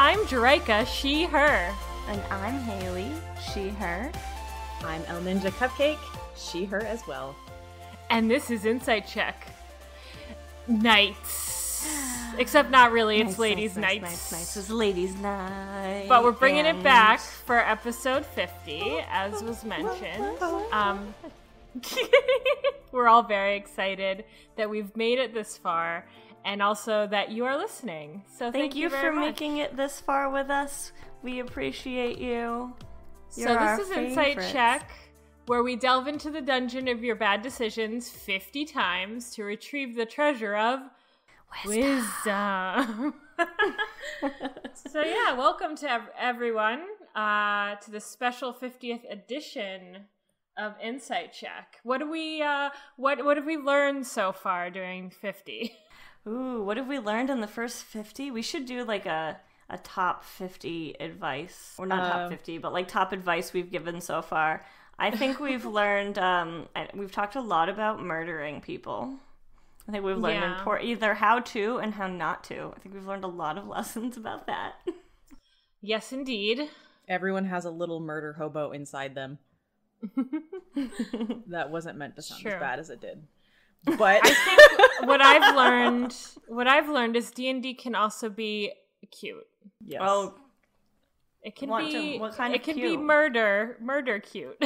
I'm Jerika, she, her. And I'm Haley, she, her. I'm El Ninja Cupcake, she, her as well. And this is Insight Check. Nights. Except not really, it's ladies' nights. It's ladies' night. But we're bringing it back for episode 50, as was mentioned. We're all very excited that we've made it this far, and also that you are listening. So thank you for very much. Making it this far with us. We appreciate you. So this is Insight Check, where we delve into the dungeon of your bad decisions 50 times to retrieve the treasure of wisdom. So yeah, welcome to everyone to the special 50th edition of Insight Check. What do we what have we learned so far during 50? Ooh, what have we learned in the first 50? We should do like a top 50 advice. Or not top 50, but like top advice we've given so far. I think we've learned, we've talked a lot about murdering people. I think we've learned either how to and how not to. I think we've learned a lot of lessons about that. Yes, indeed. Everyone has a little murder hobo inside them. That wasn't meant to sound as bad as it did. But I think what I've learned is D&D can also be cute. Yes. Oh, it can be be murder cute.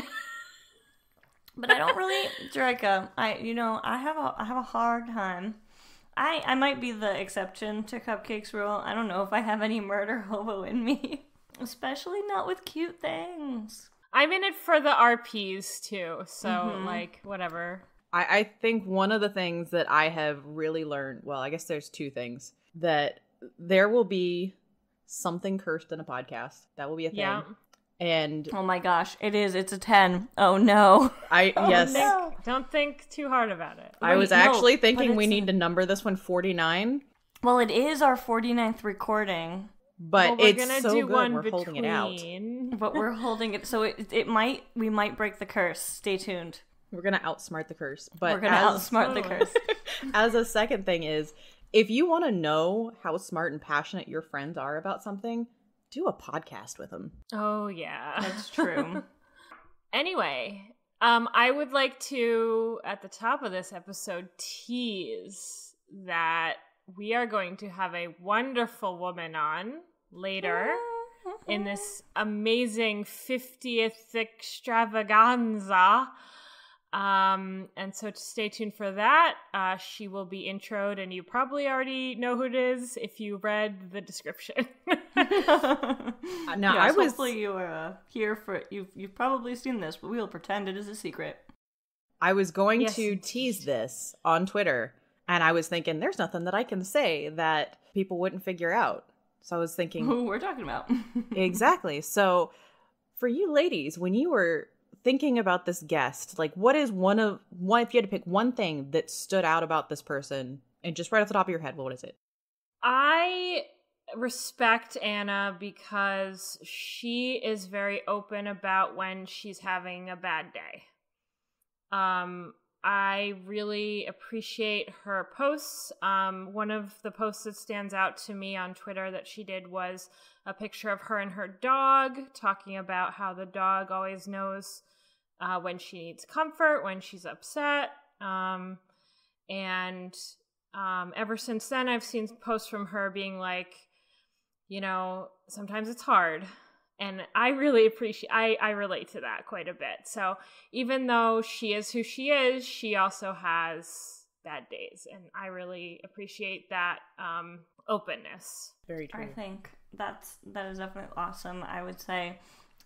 But I don't really, Jerika, I have a hard time. I might be the exception to Cupcake's rule. I don't know if I have any murder hobo in me, especially not with cute things. I'm in it for the RPs too, so like whatever. I think one of the things that I have really learned, well, I guess there's two things, that there will be something cursed in a podcast. That will be a thing. Yeah. And oh my gosh, it is. It's a 10. Oh no. Yes. No. Don't think too hard about it. I was actually thinking we need to number this one 49. Well, it is our 49th recording. But we're it's gonna so do good, one we're holding it out. But we're holding it, so we might break the curse. Stay tuned. We're gonna outsmart the curse. But we're gonna outsmart the curse. As a second thing is, if you want to know how smart and passionate your friends are about something, do a podcast with them. Oh yeah, that's true. Anyway, I would like to, at the top of this episode, tease that we are going to have a wonderful woman on later in this amazing 50th extravaganza. And so to stay tuned for that. She will be introed, and you probably already know who it is if you read the description. Now, hopefully you are here for it. You've probably seen this, but we'll pretend it is a secret. I was going to tease this on Twitter, and I was thinking, there's nothing that I can say that people wouldn't figure out. So I was thinking, who we're talking about. Exactly. So for you ladies, when you were thinking about this guest, like what is one if you had to pick one thing that stood out about this person, and just right off the top of your head, what is it? I respect Anna because she is very open about when she's having a bad day. I really appreciate her posts. One of the posts that stands out to me on Twitter that she did was a picture of her and her dog, talking about how the dog always knows when she needs comfort, when she's upset. And ever since then, I've seen posts from her being like, sometimes it's hard. And I really I relate to that quite a bit. So even though she is who she is, she also has bad days. And I really appreciate that openness. Very true. I think that is definitely awesome. I would say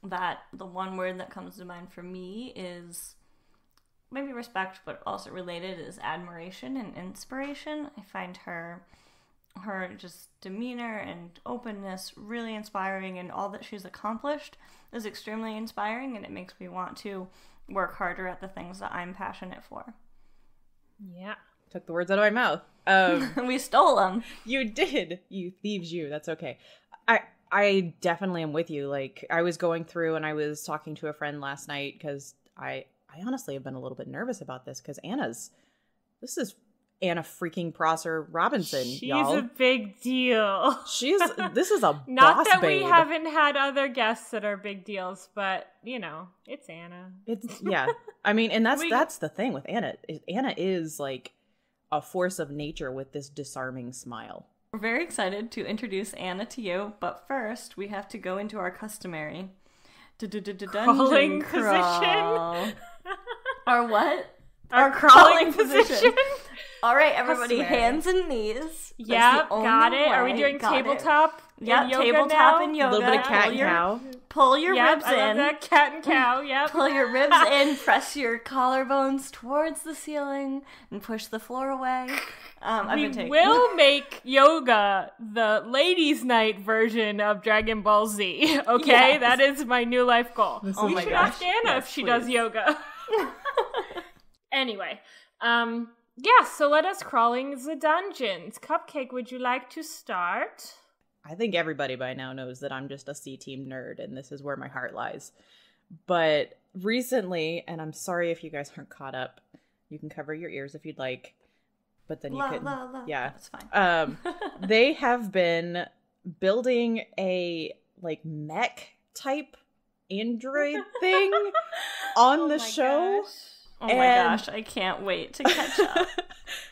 that the one word that comes to mind for me is maybe respect, but also related is admiration and inspiration. I find her just demeanor and openness really inspiring, and all that she's accomplished is extremely inspiring, and it makes me want to work harder at the things that I'm passionate for. Yeah. Took the words out of my mouth. We stole them. You did. You thieves, you. That's okay. I definitely am with you. Like, I was going through and I was talking to a friend last night because I honestly have been a little bit nervous about this because this is Anna freaking Prosser Robinson, She's y'all. a big deal. This is a Not boss that babe. we haven't had other guests that are big deals, but it's Anna. Yeah. I mean, and that's the thing with Anna. Anna is like a force of nature with this disarming smile. We're very excited to introduce Anna to you, but first we have to go into our customary Crawling dungeon crawl. position. Our what? Our crawling position. All right, everybody, Customary. Hands and knees. Yep, got it. Are we doing tabletop? Yep, yoga tabletop now? and A yoga. little bit of cat and cow. Pull your Yep, ribs I love in. that. Cat and cow. Yep. Pull your ribs in, press your collarbones towards the ceiling, and push the floor away. We will make yoga the ladies' night version of Dragon Ball Z. Okay, Yes. That is my new life goal. Oh We my should gosh. ask Anna Yes, if she please. does yoga. Anyway, yeah. So let us crawling the dungeons. Cupcake, would you like to start? I think everybody by now knows that I'm just a C-Team nerd, and this is where my heart lies. But recently, and I'm sorry if you guys aren't caught up, you can cover your ears if you'd like, but then you can, yeah, that's fine. they have been building a like mech type android thing on the show. Gosh. Oh my And- gosh, I can't wait to catch up.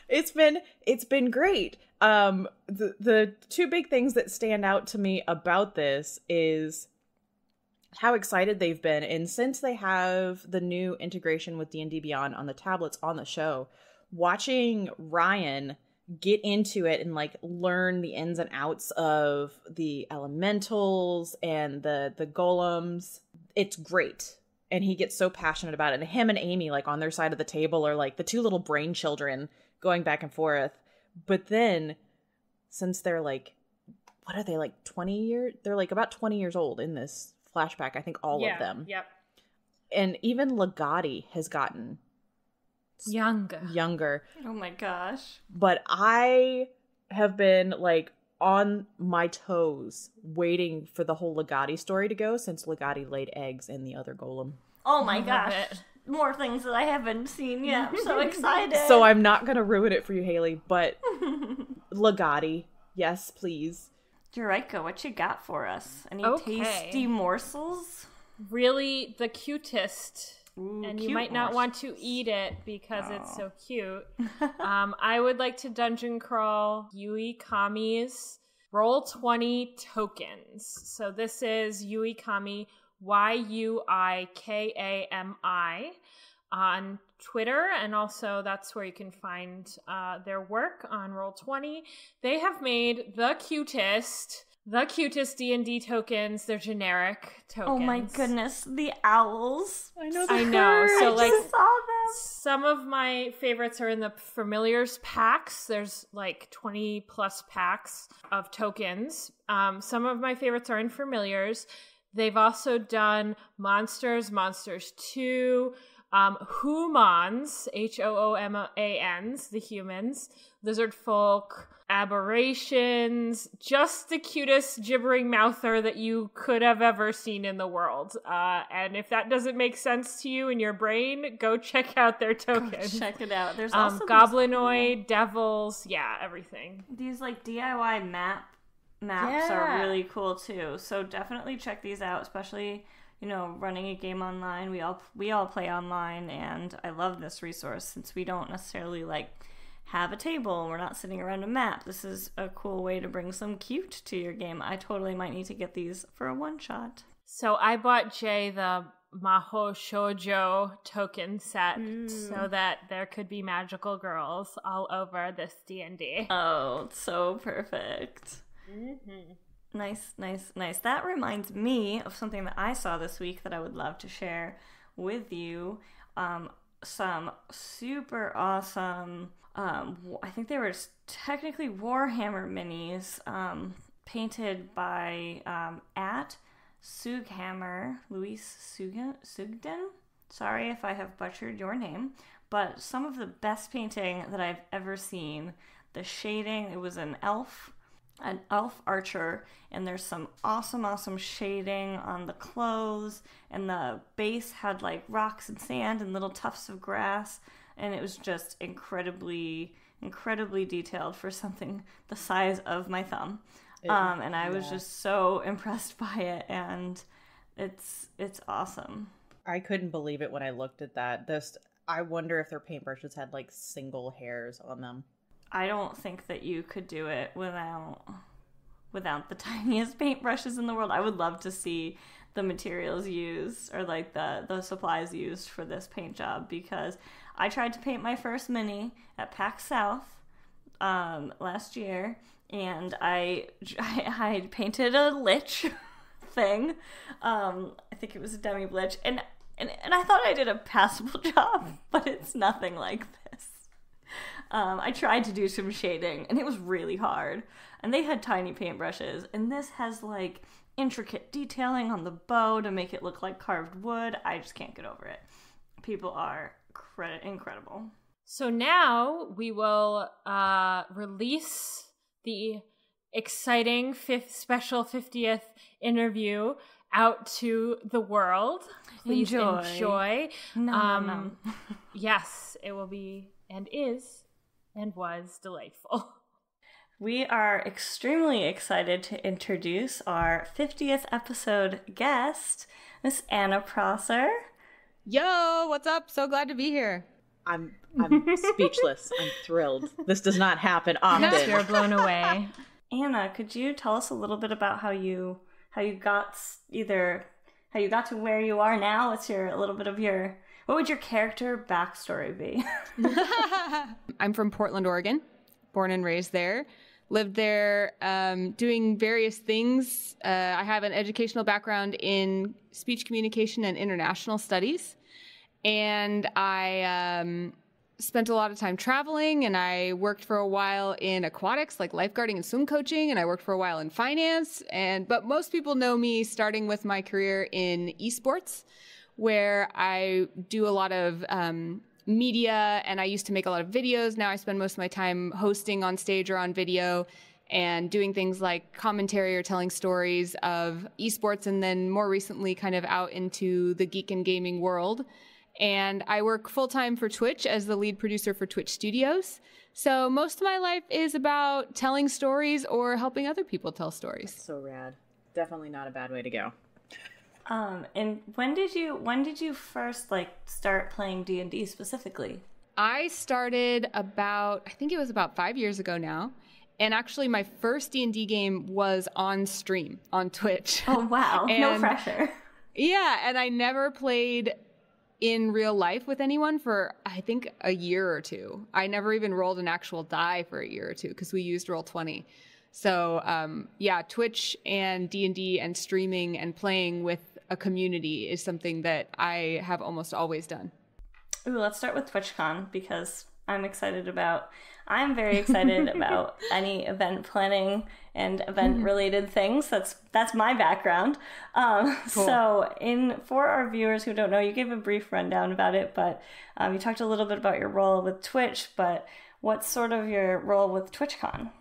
It's been great. The two big things that stand out to me about this is how excited they've been, and since they have the new integration with D&D Beyond on the tablets on the show, watching Ryan get into it and like learn the ins and outs of the elementals and the golems, it's great. And he gets so passionate about it. And him and Amy, like on their side of the table, are like the two little brain children going back and forth. But then, since they're like, what are they, like 20 years? They're like about 20 years old in this flashback, I think all of them. Yep. And even Legati has gotten younger. Oh my gosh. But I have been like on my toes waiting for the whole Legati story to go, since Legati laid eggs in the other golem. Oh my Love gosh. it. More things that I haven't seen yet. I'm so excited. So I'm not going to ruin it for you, Haley, but Legati, yes, please. Jerika, what you got for us? Any Okay. tasty morsels? Really the cutest. Ooh, And you cute might not morsels. want to eat it because it's so cute. I would like to dungeon crawl Yui Kami's Roll20 tokens. So this is Yui Kami, YUIKAMI, on Twitter, and also that's where you can find their work on Roll20. They have made the cutest D&D tokens. They're generic tokens. Oh my goodness, the owls. I know. I know. So I like just saw them. some of my favorites are in the Familiars packs. There's like 20 plus packs of tokens. Some of my favorites are in Familiars. They've also done Monsters 2, Humans, HOOMANs, the humans, Lizard Folk, Aberrations, just the cutest gibbering mouther that you could have ever seen in the world. And if that doesn't make sense to you in your brain, go check out their tokens. Check it out. There's also these Goblinoid, Devils, yeah, everything. These like DIY maps Yeah. are really cool too. So definitely check these out, especially, running a game online. We all play online, and I love this resource since we don't necessarily like have a table and we're not sitting around a map. This is a cool way to bring some cute to your game. I totally might need to get these for a one shot. So I bought Jay the Maho Shoujo token set so that there could be magical girls all over this D&D. Oh, so perfect. Mm-hmm. Nice. That reminds me of something that I saw this week that I would love to share with you. Some super awesome, I think they were technically Warhammer minis, painted by at Sughammer, Luis Sugden. Sorry if I have butchered your name, but some of the best painting that I've ever seen. The shading, it was an elf archer, and there's some awesome shading on the clothes, and the base had like rocks and sand and little tufts of grass, and it was just incredibly incredibly detailed for something the size of my thumb. And I was just so impressed by it, and it's awesome. I couldn't believe it when I looked at that. I wonder if their paintbrushes had like single hairs on them. I don't think that you could do it without the tiniest paintbrushes in the world. I would love to see the materials used, or like the supplies used for this paint job, because I tried to paint my first mini at PAX South last year, and I painted a lich thing. I think it was a demi lich, and I thought I did a passable job, but it's nothing like this. I tried to do some shading, and it was really hard. And they had tiny paintbrushes, and this has like intricate detailing on the bow to make it look like carved wood. I just can't get over it. People are incredible. So now we will release the exciting special 50th interview out to the world. Please enjoy. No. Yes, it will be and is and was delightful. We are extremely excited to introduce our 50th episode guest, Miss Anna Prosser. Yo, what's up? So glad to be here. I'm speechless. I'm thrilled. This does not happen often. You're blown away. Anna, could you tell us a little bit about how you got to where you are now? What would your character backstory be? I'm from Portland, Oregon, born and raised there. Lived there doing various things. I have an educational background in speech communication and international studies. And I spent a lot of time traveling, and I worked for a while in aquatics, like lifeguarding and swim coaching, and I worked for a while in finance. But most people know me starting with my career in esports, where I do a lot of media, and I used to make a lot of videos. Now I spend most of my time hosting on stage or on video and doing things like commentary or telling stories of esports, and then more recently kind of out into the geek and gaming world. And I work full-time for Twitch as the lead producer for Twitch Studios. So most of my life is about telling stories or helping other people tell stories. That's so rad. Definitely not a bad way to go. And when did you first start playing D&D specifically? I started I think it was about 5 years ago now. And actually my first D&D game was on stream on Twitch. Oh, wow. No pressure. Yeah. And I never played in real life with anyone for, I think, a year or two. I never even rolled an actual die for a year or two because we used Roll20. So, Twitch and D&D and streaming and playing with a community is something that I have almost always done. Ooh, let's start with TwitchCon, because I'm very excited about any event planning and event related things. That's my background. Cool. So for our viewers who don't know, you gave a brief rundown about it, but you talked a little bit about your role with Twitch, but what's sort of your role with TwitchCon?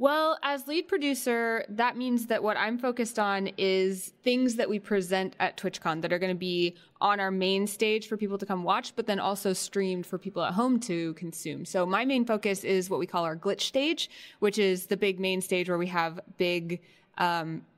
Well, as lead producer, that means that what I'm focused on is things that we present at TwitchCon that are going to be on our main stage for people to come watch, but then also streamed for people at home to consume. So my main focus is what we call our glitch stage, which is the big main stage where we have big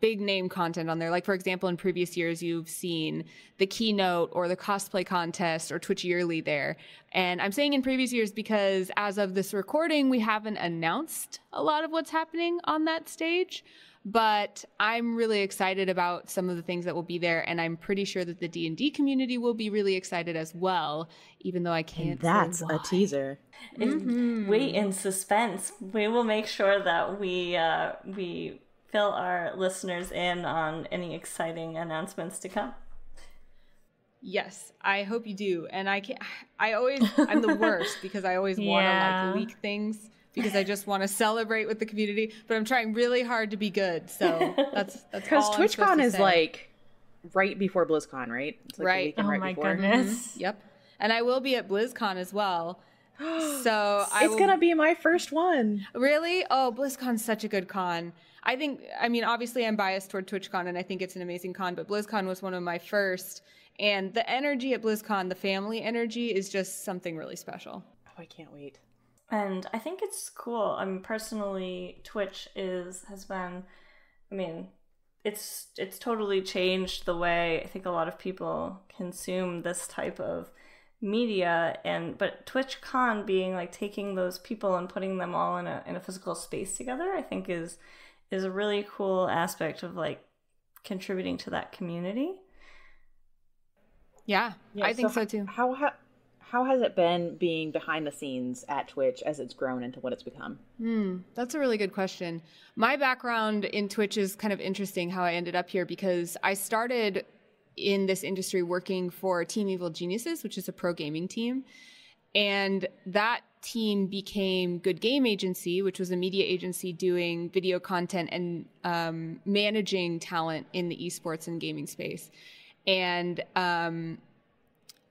name content on there. Like, for example, in previous years, you've seen the keynote or the cosplay contest or Twitch Yearly there. And I'm saying in previous years because as of this recording, we haven't announced a lot of what's happening on that stage. But I'm really excited about some of the things that will be there. And I'm pretty sure that the D&D community will be really excited as well, even though I can't say why. That's a teaser. Wait in suspense. We will make sure that we fill our listeners in on any exciting announcements to come. Yes, I hope you do. And I'm the worst because I always want to leak things because I just want to celebrate with the community, but I'm trying really hard to be good. So that's because TwitchCon is right before BlizzCon, right? It's right. The weekend my before. goodness. Yep. And I will be at BlizzCon as well. So it's gonna be my first one. Really? Oh, BlizzCon's such a good con. Obviously I'm biased toward TwitchCon and I think it's an amazing con, but BlizzCon was one of my first. And the energy at BlizzCon, the family energy, is just something really special. Oh, I can't wait. And I think it's cool. I mean, personally, Twitch has been, I mean, it's totally changed the way I think a lot of people consume this type of media. But TwitchCon being like taking those people and putting them all in a physical space together, I think is a really cool aspect of like contributing to that community. Yeah, I think so too. How has it been being behind the scenes at Twitch as it's grown into what it's become? That's a really good question. My background in Twitch is kind of interesting how I ended up here, because I started in this industry working for Team Evil Geniuses, which is a pro gaming team. And that team became Good Game Agency, which was a media agency doing video content and managing talent in the esports and gaming space. And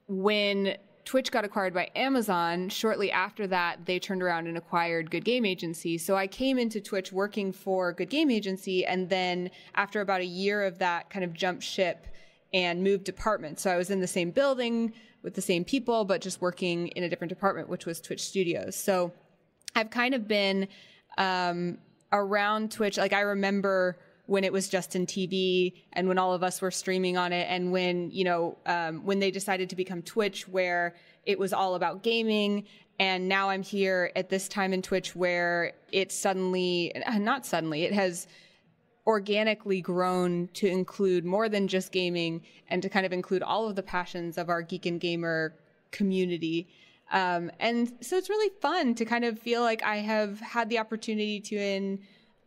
when Twitch got acquired by Amazon, shortly after that, they turned around and acquired Good Game Agency. So I came into Twitch working for Good Game Agency, and then after about a year of that, kind of jumped ship and moved departments. So I was in the same building with the same people, but just working in a different department, which was Twitch Studios. So I've kind of been around Twitch. Like, I remember when it was Justin TV and when all of us were streaming on it, and when, when they decided to become Twitch, where it was all about gaming. And now I'm here at this time in Twitch where it it has organically grown to include more than just gaming and to kind of include all of the passions of our geek and gamer community. And so it's really fun to kind of feel like I have had the opportunity to, in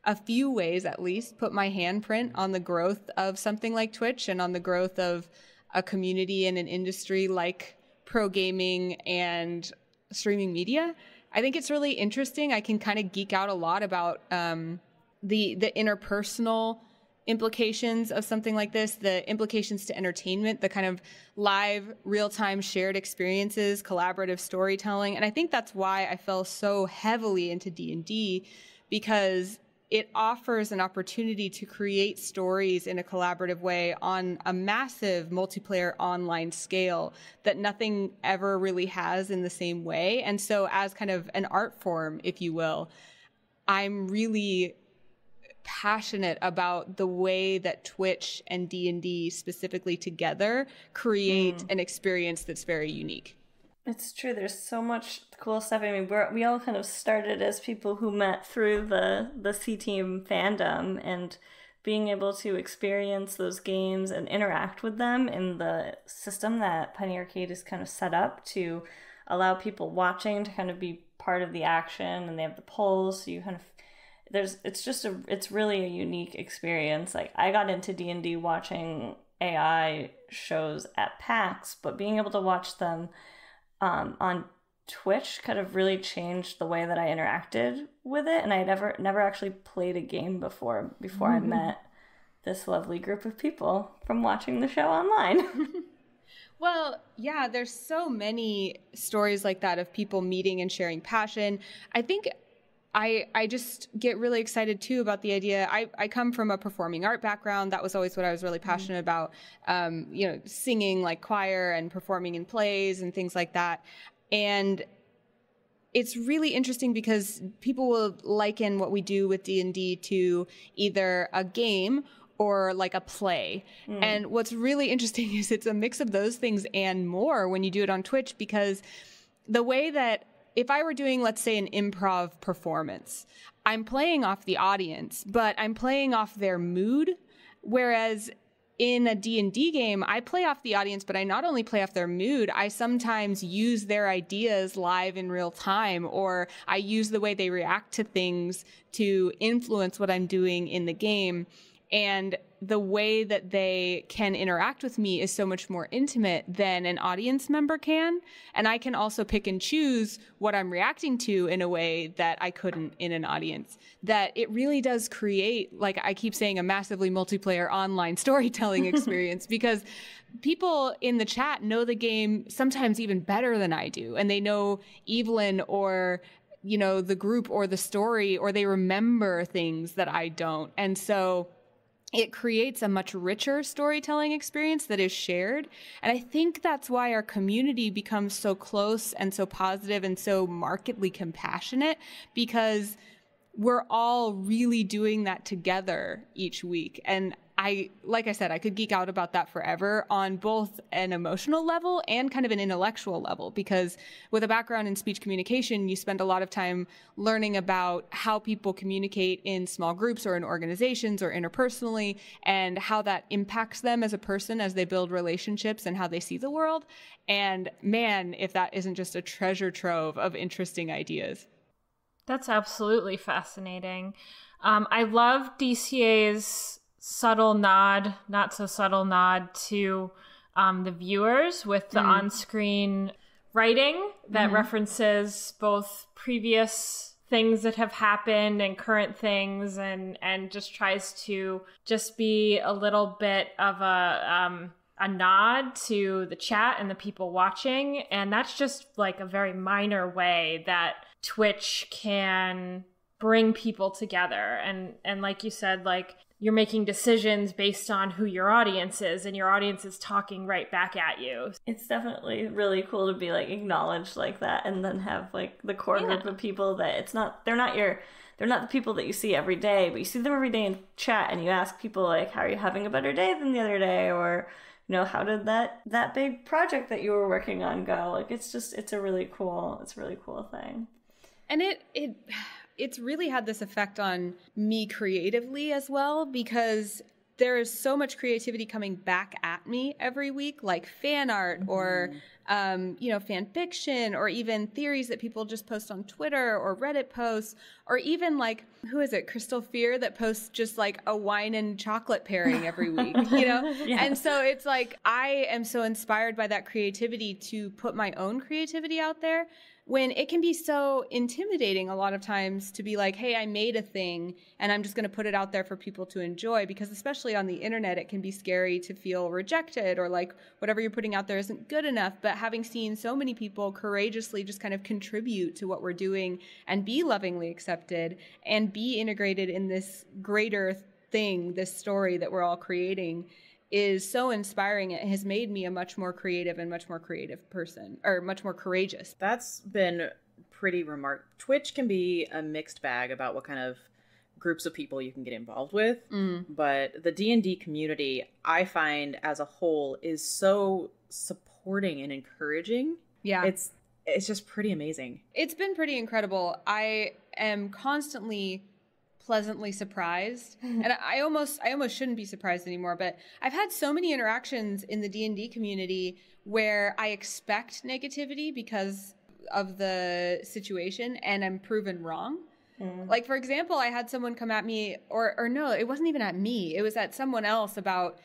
a few ways at least, put my handprint on the growth of something like Twitch and on the growth of a community in an industry like pro gaming and streaming media. I think it's really interesting. I can kind of geek out a lot about the interpersonal implications of something like this, the implications to entertainment, the kind of live, real-time shared experiences, collaborative storytelling. And I think that's why I fell so heavily into D&D, because it offers an opportunity to create stories in a collaborative way on a massive multiplayer online scale that nothing ever really has in the same way. And so as kind of an art form, if you will, I'm really passionate about the way that Twitch and D&D specifically together create an experience that's very unique. It's true. There's so much cool stuff. I mean, we all kind of started as people who met through the C-Team fandom, and being able to experience those games and interact with them in the system that Penny Arcade is kind of set up to allow people watching to kind of be part of the action, and they have the polls, so you kind of it's really a unique experience. Like, I got into D&D watching AI shows at PAX, but being able to watch them on Twitch kind of really changed the way that I interacted with it. And I never actually played a game before I met this lovely group of people from watching the show online. Well, yeah, there's so many stories like that of people meeting and sharing passion. I think I just get really excited too about the idea. I come from a performing art background. That was always what I was really passionate about. Singing like choir and performing in plays and things like that. And it's really interesting because people will liken what we do with D&D to either a game or like a play. And what's really interesting is it's a mix of those things and more when you do it on Twitch, because the way that if I were doing, let's say, an improv performance, I'm playing off the audience, but I'm playing off their mood. Whereas in a D&D game, I play off the audience, but I not only play off their mood, I sometimes use their ideas live in real time, or I use the way they react to things to influence what I'm doing in the game. And the way that they can interact with me is so much more intimate than an audience member can. And I can also pick and choose what I'm reacting to in a way that I couldn't in an audience. That it really does create, like I keep saying, a massively multiplayer online storytelling experience, because people in the chat know the game sometimes even better than I do. And they know Evelyn or the group or the story, or they remember things that I don't. And so it creates a much richer storytelling experience that is shared. And I think that's why our community becomes so close and so positive and so markedly compassionate, because we're all really doing that together each week. And like I said, I could geek out about that forever on both an emotional level and kind of an intellectual level, because with a background in speech communication, you spend a lot of time learning about how people communicate in small groups or in organizations or interpersonally, and how that impacts them as a person as they build relationships and how they see the world. And man, if that isn't just a treasure trove of interesting ideas. That's absolutely fascinating. I love DCA's subtle nod, not so subtle nod to the viewers with the on-screen writing that references both previous things that have happened and current things, and just tries to just be a little bit of a nod to the chat and the people watching. And that's just like a very minor way that Twitch can bring people together. And like you said, like, you're making decisions based on who your audience is, and your audience is talking right back at you. It's definitely really cool to be like acknowledged like that, and then have like the core group of people that they're not the people that you see every day, but you see them every day in chat, and you ask people like, how are you having a better day than the other day? Or, you know, how did that big project that you were working on go? Like, it's a really cool thing. And it's really had this effect on me creatively as well, because there is so much creativity coming back at me every week, like fan art or, fan fiction, or even theories that people just post on Twitter or Reddit posts, or even like, who is it? Crystal Fear, that posts just like a wine and chocolate pairing every week, you know? Yes. And so it's like, I am so inspired by that creativity to put my own creativity out there, when it can be so intimidating a lot of times to be like, hey, I made a thing and I'm just going to put it out there for people to enjoy, because especially on the internet, it can be scary to feel rejected, or like whatever you're putting out there isn't good enough. But having seen so many people courageously just kind of contribute to what we're doing and be lovingly accepted and be integrated in this greater thing, this story that we're all creating, is so inspiring. It has made me a much more creative and much more creative person, or much more courageous. That's been pretty remarkable. Twitch can be a mixed bag about what kind of groups of people you can get involved with. But the D&D community, I find as a whole, is so supporting and encouraging. Yeah. It's just pretty amazing. It's been pretty incredible. I am constantly pleasantly surprised, and I almost shouldn't be surprised anymore, but I've had so many interactions in the D&D community where I expect negativity because of the situation, and I'm proven wrong. Like, for example, I had someone come at me, or no, it wasn't even at me, it was at someone else, about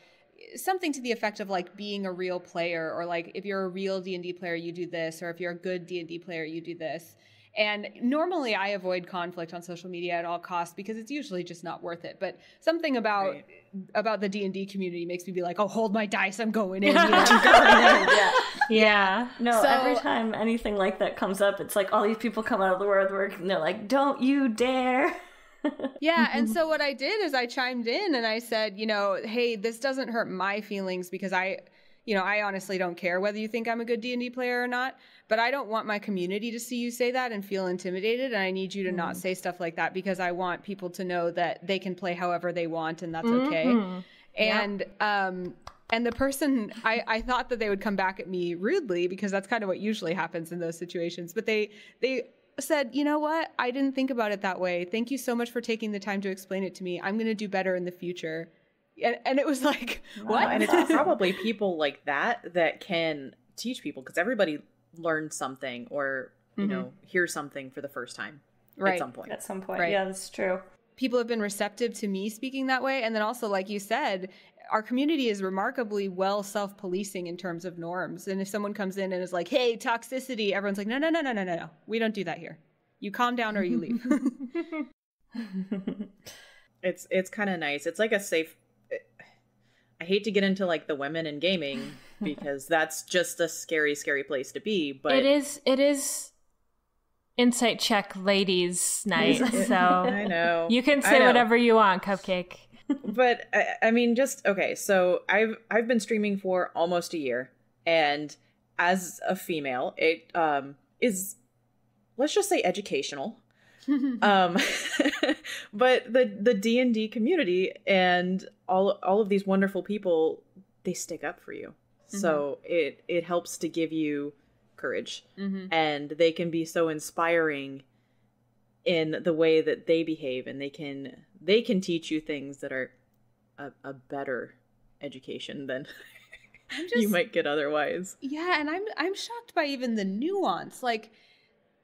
something to the effect of like being a real player, or like, if you're a real D&D player, you do this, or if you're a good D&D player, you do this. And normally I avoid conflict on social media at all costs, because it's usually just not worth it. But something about the D&D community makes me be like, oh, hold my dice, I'm going in. You know, yeah. No, so, every time anything like that comes up, it's like all these people come out of the woodwork and they're like, don't you dare. Yeah, and so what I did is I chimed in and I said, hey, this doesn't hurt my feelings, because I honestly don't care whether you think I'm a good D&D player or not, but I don't want my community to see you say that and feel intimidated, and I need you to not say stuff like that, because I want people to know that they can play however they want, and that's okay. And and the person, I thought that they would come back at me rudely, because that's kind of what usually happens in those situations, but they said, you know what? I didn't think about it that way. Thank you so much for taking the time to explain it to me. I'm going to do better in the future. And it was like, what? And it's probably people like that can teach people, because everybody learns something, or, hears something for the first time at some point. Right. Yeah, that's true. People have been receptive to me speaking that way. And then also, like you said, our community is remarkably well self-policing in terms of norms. And if someone comes in and is like, hey, toxicity, everyone's like, no. We don't do that here. You calm down or you leave. It's kind of nice. It's like a safe... I hate to get into like the women in gaming, because that's just a scary, scary place to be. But it is Insight Check Ladies Night, so I know you can say whatever you want, Cupcake. But I mean, just okay. So I've been streaming for almost a year, and as a female, it is, let's just say, educational. But the D&D community and all of these wonderful people, they stick up for you. So it helps to give you courage, and they can be so inspiring in the way that they behave, and they can teach you things that are a better education than you might get otherwise. Yeah, and I'm shocked by even the nuance. Like,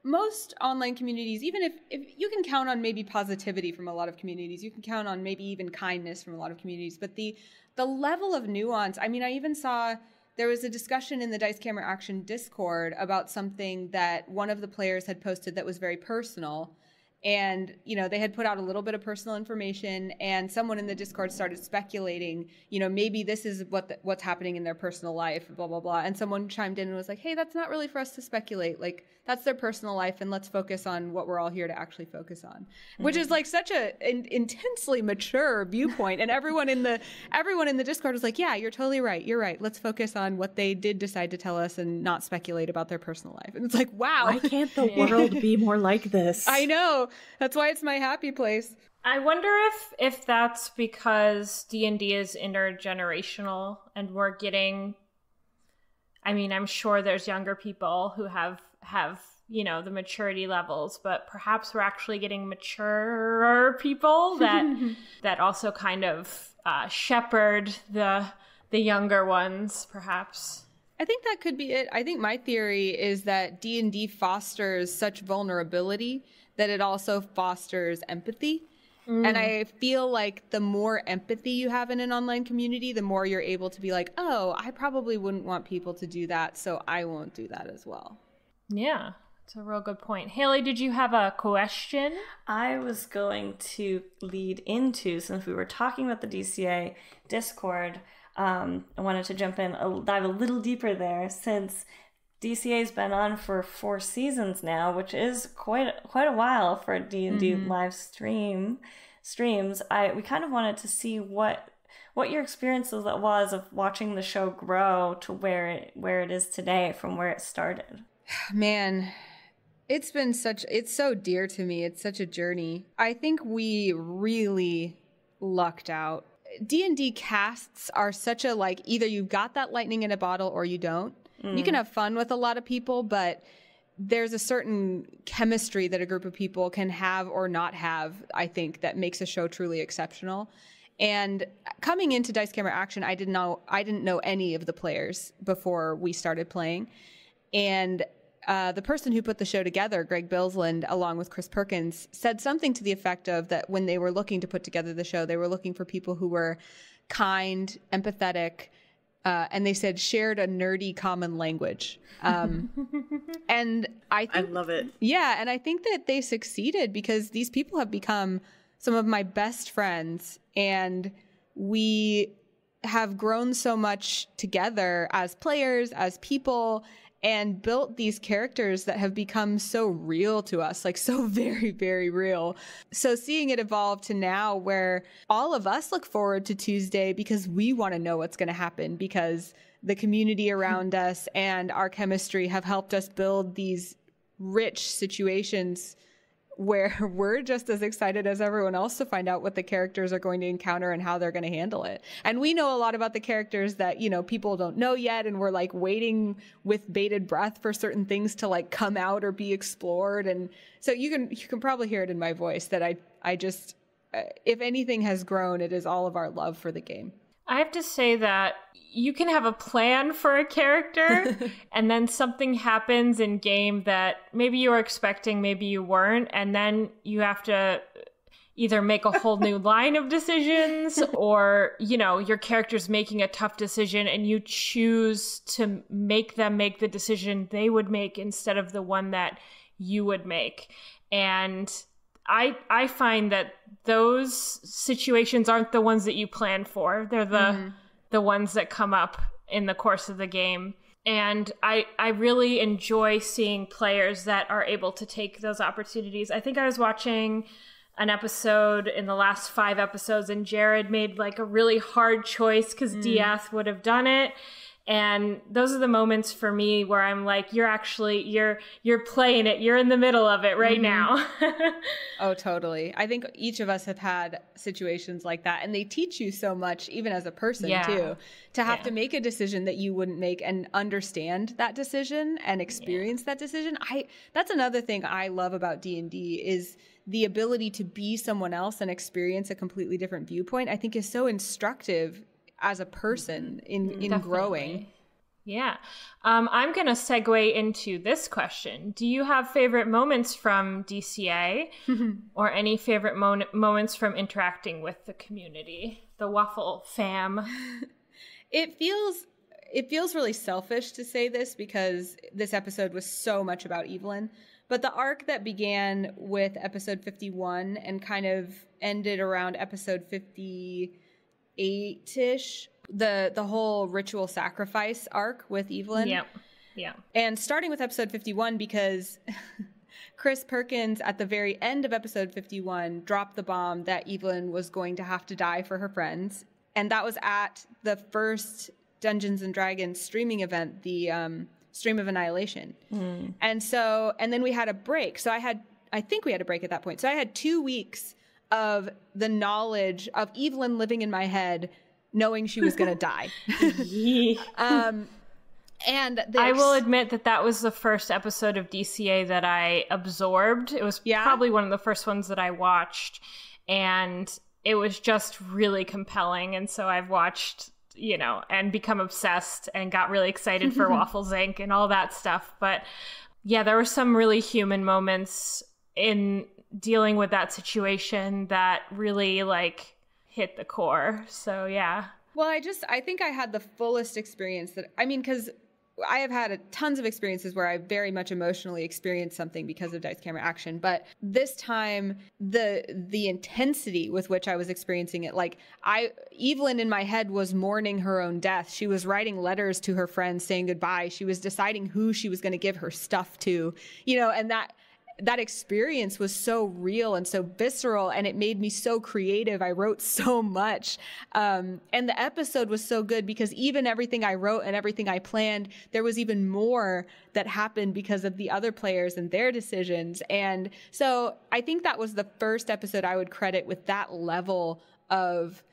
most online communities, even if you can count on maybe positivity from a lot of communities, you can count on maybe even kindness from a lot of communities, but the level of nuance, I mean, I even saw there was a discussion in the Dice Camera Action Discord about something that one of the players had posted that was very personal. And, you know, they had put out a little bit of personal information, and someone in the Discord started speculating, you know, maybe this is what's happening in their personal life, blah, blah, blah. And someone chimed in and was like, hey, that's not really for us to speculate. Like, that's their personal life, and let's focus on what we're all here to actually focus on, which is like such an intensely mature viewpoint. And everyone in the Discord was like, yeah, you're totally right. You're right. Let's focus on what they did decide to tell us and not speculate about their personal life. And it's like, wow. Why can't the world be more like this? I know. That's why it's my happy place. I wonder if that's because D&D is intergenerational and we're getting, I mean, I'm sure there's younger people who have, you know, the maturity levels, but perhaps we're actually getting maturer people that also kind of shepherd the younger ones, perhaps. I think that could be it. I think my theory is that D&D fosters such vulnerability that it also fosters empathy. And I feel like the more empathy you have in an online community, the more you're able to be like, oh, I probably wouldn't want people to do that, so I won't do that as well. Yeah, it's a real good point. Haley, did you have a question? I was going to lead into, since we were talking about the DCA Discord, I wanted to jump in, dive a little deeper there, since DCA's been on for 4 seasons now, which is quite a while for D&D live streams. We kind of wanted to see what your experience was of watching the show grow to where it is today from where it started. Man, it's so dear to me. It's such a journey. I think we really lucked out. D&D casts are such a, like, either you've got that lightning in a bottle or you don't. You can have fun with a lot of people, but there's a certain chemistry that a group of people can have or not have, I think, that makes a show truly exceptional. And coming into Dice Camera Action, I didn't know any of the players before we started playing. And the person who put the show together, Greg Bilsland, along with Chris Perkins, said something to the effect of that when they were looking to put together the show, they were looking for people who were kind, empathetic, and they said shared a nerdy common language. And I love it. Yeah, and I think that they succeeded because these people have become some of my best friends, and we have grown so much together as players, as people, and built these characters that have become so real to us, like so very, very real. So seeing it evolve to now where all of us look forward to Tuesday because we want to know what's going to happen, because the community around us and our chemistry have helped us build these rich situations where we're just as excited as everyone else to find out what the characters are going to encounter and how they're going to handle it. And we know a lot about the characters that, you know, people don't know yet, and we're like waiting with bated breath for certain things to like come out or be explored. And so you can probably hear it in my voice that I just, if anything has grown, it is all of our love for the game. I have to say that you can have a plan for a character and then something happens in game that maybe you were expecting, maybe you weren't, and then you have to either make a whole new line of decisions, or, you know, your character's making a tough decision and you choose to make them make the decision they would make instead of the one that you would make. And I find that those situations aren't the ones that you plan for. They're the ones that come up in the course of the game. And I really enjoy seeing players that are able to take those opportunities. I think I was watching an episode in the last 5 episodes, and Jared made like a really hard choice because Diath would have done it. And those are the moments for me where I'm like, you're playing it. You're in the middle of it right now. Oh, totally. I think each of us have had situations like that, and they teach you so much, even as a person too, to have to make a decision that you wouldn't make and understand that decision and experience that decision. That's another thing I love about D&D is the ability to be someone else and experience a completely different viewpoint. I think is so instructive as a person in growing. Yeah. I'm going to segue into this question. Do you have favorite moments from DCA or any favorite moments from interacting with the community, the Waffle fam? It feels really selfish to say this because this episode was so much about Evelyn, but the arc that began with episode 51 and kind of ended around episode 58-ish, the whole ritual sacrifice arc with Evelyn. Yeah. And starting with episode 51 because Chris Perkins at the very end of episode 51 dropped the bomb that Evelyn was going to have to die for her friends. And that was at the first Dungeons and Dragons streaming event, the Stream of Annihilation. And then we had a break. So I think we had a break at that point. So I had 2 weeks of the knowledge of Evelyn living in my head, knowing she was going to die. And I will admit that was the first episode of DCA that I absorbed. It was probably one of the first ones that I watched, and it was just really compelling. And so I've watched, and become obsessed and got really excited for Waffles Inc. and all that stuff. But yeah, there were some really human moments in dealing with that situation that really hit the core. So yeah. Well, I think I had the fullest experience because I have had tons of experiences where I very much emotionally experienced something because of dice camera action. But this time, the intensity with which I was experiencing it, Evelyn in my head was mourning her own death. She was writing letters to her friends saying goodbye. She was deciding who she was going to give her stuff to, and that experience was so real and so visceral, and it made me so creative. I wrote so much. And the episode was so good because even everything I wrote and everything I planned, there was even more that happened because of the other players and their decisions. And so I think that was the first episode I would credit with that level of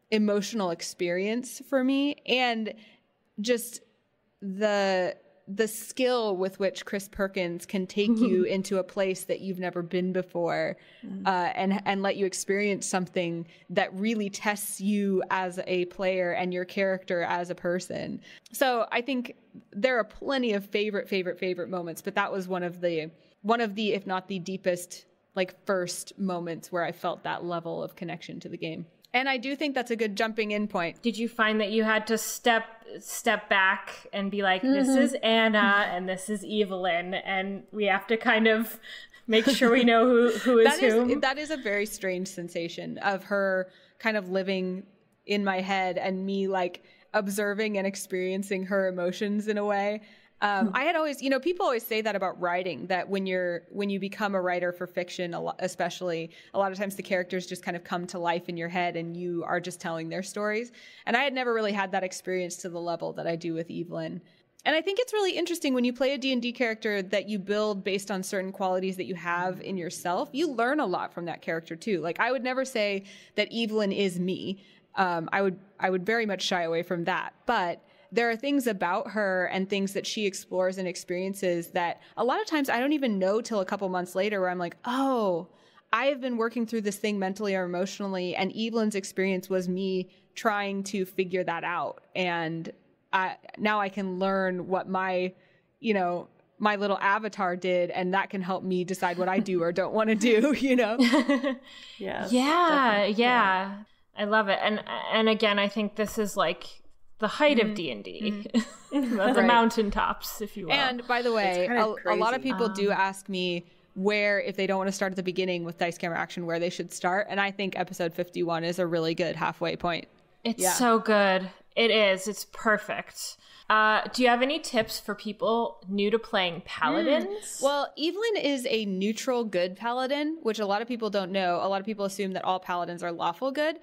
emotional experience for me, and just the skill with which Chris Perkins can take you into a place that you've never been before, and let you experience something that really tests you as a player and your character as a person. So I think there are plenty of favorite moments, but that was one of the, if not the deepest, first moments where I felt that level of connection to the game. And I do think that's a good jumping in point. Did you find that you had to step back and be like, this is Anna and this is Evelyn, and we have to kind of make sure we know who is who? That is a very strange sensation of her kind of living in my head and me observing and experiencing her emotions in a way. I had always, people always say that about writing, that when you become a writer for fiction, especially, a lot of times the characters just kind of come to life in your head and you are just telling their stories. And I had never really had that experience to the level that I do with Evelyn. And I think it's really interesting when you play a D&D character that you build based on certain qualities that you have in yourself. You learn a lot from that character too. I would never say that Evelyn is me. I would very much shy away from that. But there are things about her and things that she explores and experiences that a lot of times I don't even know till a couple months later, where I'm like, oh, I have been working through this thing mentally or emotionally, and Evelyn's experience was me trying to figure that out. And now I can learn what my little avatar did, and that can help me decide what I do or don't want to do, Yes, yeah. I love it. And again, I think this is the height of D&D, the mountaintops, if you will. And by the way, a lot of people do ask me where, if they don't want to start at the beginning with dice camera action, where they should start. And I think episode 51 is a really good halfway point. It's so good. It is. It's perfect. Do you have any tips for people new to playing paladins? Well, Evelyn is a neutral good paladin, which a lot of people don't know. A lot of people assume that all paladins are lawful good.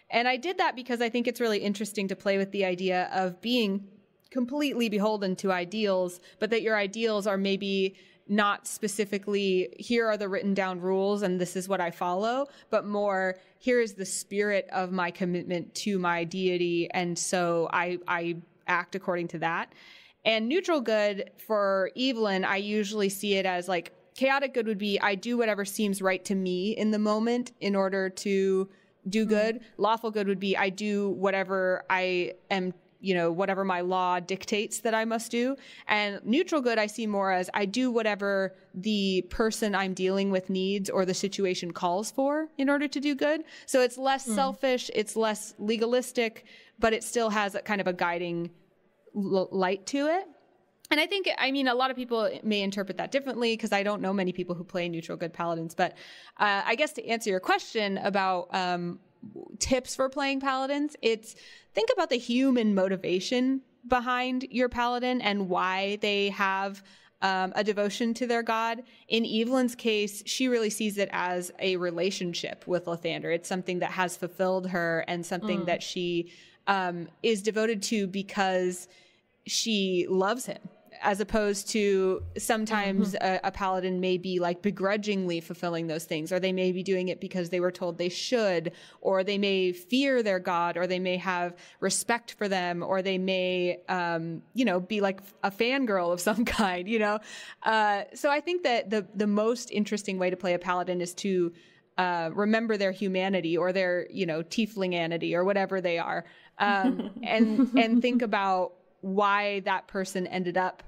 And I did that because I think it's really interesting to play with the idea of being completely beholden to ideals, but that your ideals are maybe not specifically, here are the written down rules and this is what I follow, but more, here is the spirit of my commitment to my deity. And so I act according to that. And neutral good for Evelyn, I usually see it as like, chaotic good would be, I do whatever seems right to me in the moment in order to do good. Lawful good would be, I do whatever I am, whatever my law dictates that I must do. And neutral good I see more as, I do whatever the person I'm dealing with needs or the situation calls for in order to do good. So it's less selfish, it's less legalistic, but it still has a kind of a guiding light to it. And a lot of people may interpret that differently because I don't know many people who play neutral good paladins. But I guess to answer your question about tips for playing paladins, it's think about the human motivation behind your paladin and why they have a devotion to their god. In Evelyn's case, she really sees it as a relationship with Lathander. It's something that has fulfilled her and something that she is devoted to because she loves him. As opposed to sometimes a paladin may be like begrudgingly fulfilling those things, or they may be doing it because they were told they should, or they may fear their god, or they may have respect for them, or they may, be like a fangirl of some kind, So I think that the most interesting way to play a paladin is to remember their humanity or their, tieflinganity or whatever they are, and think about why that person ended up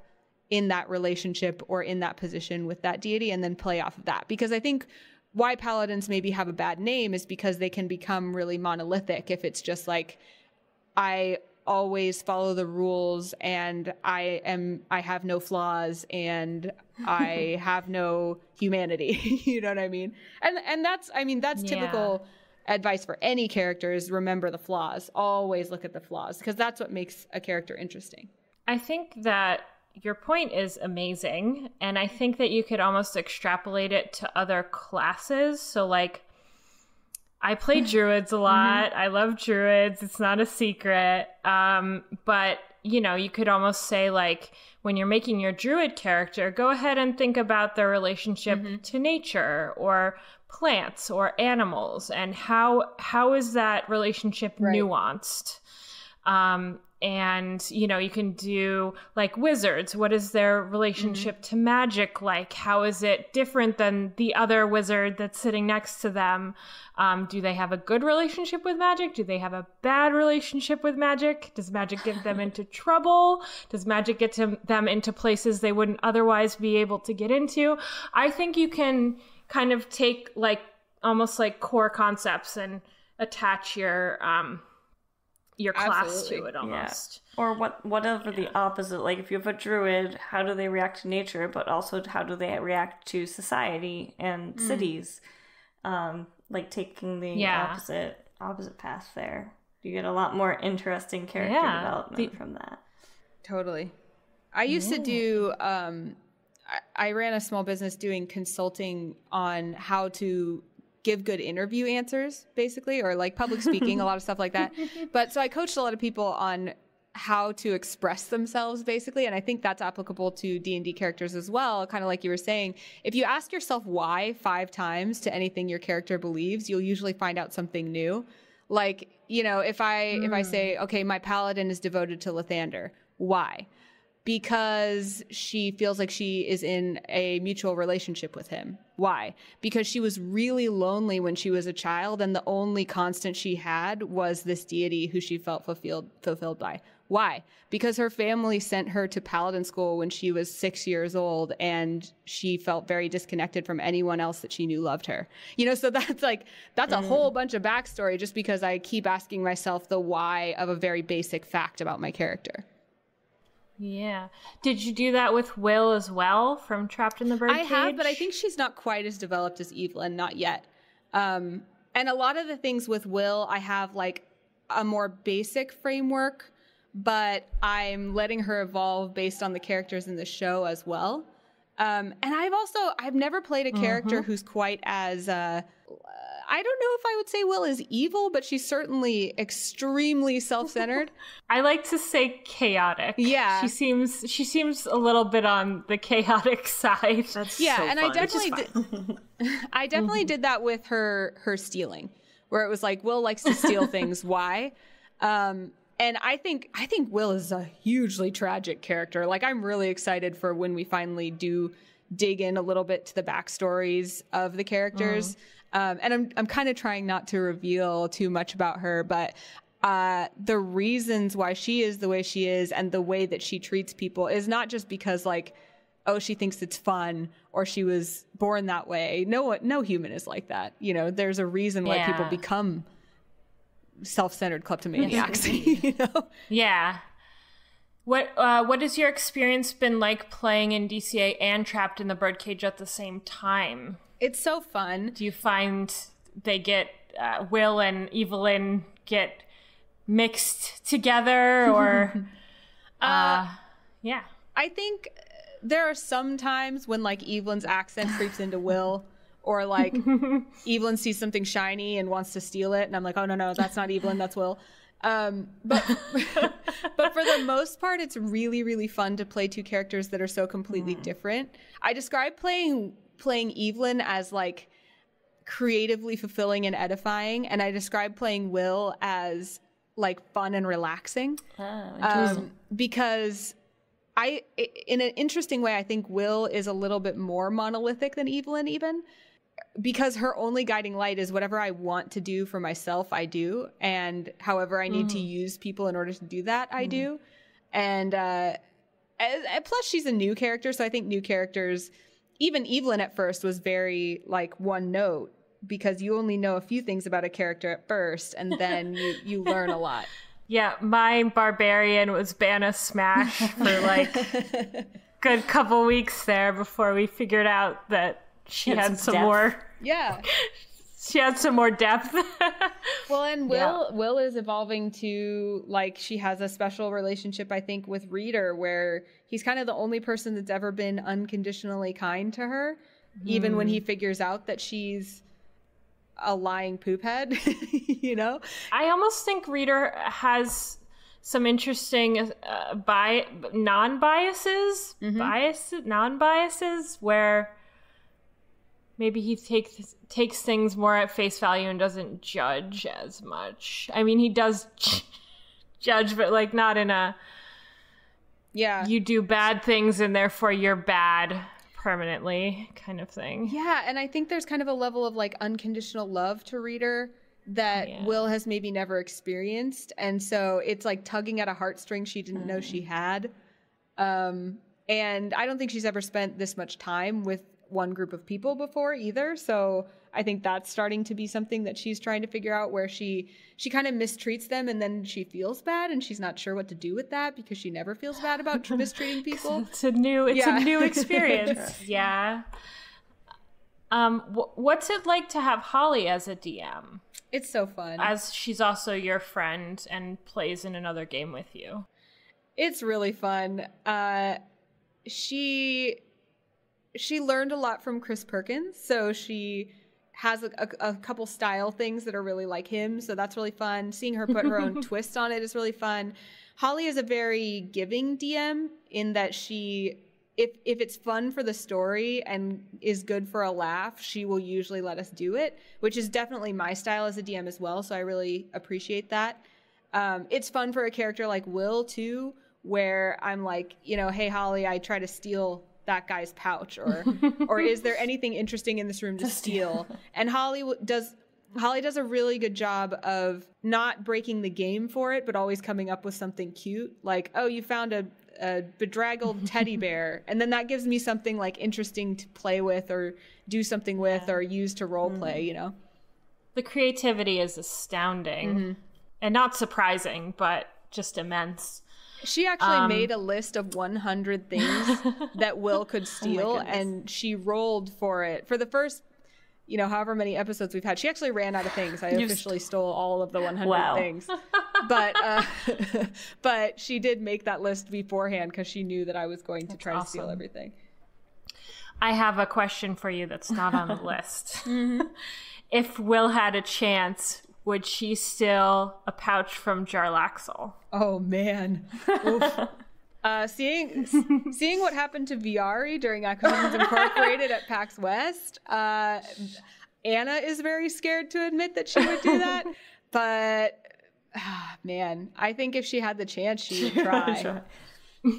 in that relationship or in that position with that deity, and then play off of that. Because I think why paladins maybe have a bad name is because they can become really monolithic if it's just like, I always follow the rules and I have no flaws and I have no humanity. You know what I mean? And that's typical advice for any character is remember the flaws. Always look at the flaws because that's what makes a character interesting. I think that your point is amazing, and I think that you could almost extrapolate it to other classes. So like, I play druids a lot. I love druids. It's not a secret. But you could almost say like, when you're making your druid character, go ahead and think about their relationship to nature or plants or animals, and how is that relationship nuanced? And, you can do like wizards. What is their relationship to magic like? How is it different than the other wizard that's sitting next to them? Do they have a good relationship with magic? Do they have a bad relationship with magic? Does magic get them into trouble? Does magic get them into places they wouldn't otherwise be able to get into? I think you can kind of take like almost like core concepts and attach your class to it almost. Yeah. Or whatever the opposite, like if you have a druid, how do they react to nature, but also how do they react to society and cities? Like taking the opposite path there. You get a lot more interesting character development from that. Totally. I used to do I ran a small business doing consulting on how to give good interview answers, basically, or like public speaking, a lot of stuff like that. But so I coached a lot of people on how to express themselves, basically. And I think that's applicable to D&D characters as well. Kind of like you were saying, if you ask yourself why 5 times to anything your character believes, you'll usually find out something new. Like, if I say, okay, my paladin is devoted to Lathander. Why? Because she feels like she is in a mutual relationship with him. Why? Because she was really lonely when she was a child, and the only constant she had was this deity who she felt fulfilled by. Why? Because her family sent her to paladin school when she was 6 years old, and she felt very disconnected from anyone else that she knew loved her. So that's a whole bunch of backstory just because I keep asking myself the why of a very basic fact about my character. Yeah. Did you do that with Will as well from Trapped in the Birdcage? I have, but I think she's not quite as developed as Evelyn, not yet. And a lot of the things with Will, I have like a more basic framework but I'm letting her evolve based on the characters in the show as well. And I've never played a character who's quite as, I don't know if I would say Will is evil, but she's certainly extremely self-centered. I like to say chaotic. Yeah. She seems a little bit on the chaotic side. That's Yeah, so and fun. I definitely did that with her stealing, where it was like, Will likes to steal things. Why? And I think Will is a hugely tragic character. Like, I'm really excited for when we finally do dig in a little bit to the backstories of the characters. And I'm kind of trying not to reveal too much about her, but the reasons why she is the way she is and the way that she treats people is not just because, like, oh, she thinks it's fun or she was born that way. No human is like that. You know, there's a reason why people become self-centered kleptomaniacs. You know? Yeah. What has your experience been like playing in DCA and Trapped in the Birdcage at the same time? It's so fun. Do you find they get Will and Evelyn get mixed together, or yeah? I think there are some times when, like, Evelyn's accent creeps into Will, or like Evelyn sees something shiny and wants to steal it, and I'm like, oh no, that's not Evelyn, that's Will. But but for the most part, it's really, really fun to play two characters that are so completely different. I describe playing Evelyn as, like, creatively fulfilling and edifying, and I describe playing Will as, like, fun and relaxing. Because in an interesting way, I think Will is a little bit more monolithic than Evelyn, even because her only guiding light is whatever I want to do for myself, I do, and however I need to use people in order to do that, I do. And plus, she's a new character, so I think new characters. Even Evelyn at first was very, like, one note, because you only know a few things about a character at first, and then you learn a lot. Yeah, my barbarian was Banna Smash for, like, good couple weeks there before we figured out that she had some more. Yeah. She had some more depth. Well, and Will is evolving to, like, she has a special relationship, I think, with Reader, where he's kind of the only person that's ever been unconditionally kind to her, even when he figures out that she's a lying poop head, you know? I almost think Reader has some interesting non-biases, non-biases, where maybe he takes things more at face value and doesn't judge as much. I mean, he does judge, but, like, not in a you do bad things and therefore you're bad permanently kind of thing. Yeah, and I think there's kind of a level of, like, unconditional love to Reader that Will has maybe never experienced, and so it's like tugging at a heartstring she didn't know she had. And I don't think she's ever spent this much time with one group of people before either, so I think that's starting to be something that she's trying to figure out, where she kind of mistreats them and then she feels bad and she's not sure what to do with that because she never feels bad about mistreating people. It's a new experience. Yeah. What's it like to have Holly as a DM? It's so fun. As she's also your friend and plays in another game with you. It's really fun. She learned a lot from Chris Perkins, so she has a couple style things that are really like him, so that's really fun. Seeing her put her own twist on it is really fun. Holly is a very giving DM in that she, if it's fun for the story and is good for a laugh, she will usually let us do it, which is definitely my style as a DM as well, so I really appreciate that. It's fun for a character like Will, too, where I'm like, you know, hey, Holly, I try to steal that guy's pouch, or is there anything interesting in this room to steal? And Holly does a really good job of not breaking the game for it, but always coming up with something cute, like, oh, you found a bedraggled teddy bear, and then that gives me something, like, interesting to play with or do something with or use to role play, you know? The creativity is astounding and not surprising, but just immense. She actually made a list of 100 things that Will could steal, and she rolled for it. For the first however many episodes we've had. She actually ran out of things. I officially stole all of the 100 things. But she did make that list beforehand because she knew that I was going to try to steal everything. I have a question for you that's not on the list. If Will had a chance, would she steal a pouch from Jarlaxle? Oh, man. Seeing what happened to Viari during Acquisitions Incorporated at PAX West, Anna is very scared to admit that she would do that. But, man, I think if she had the chance, she would try.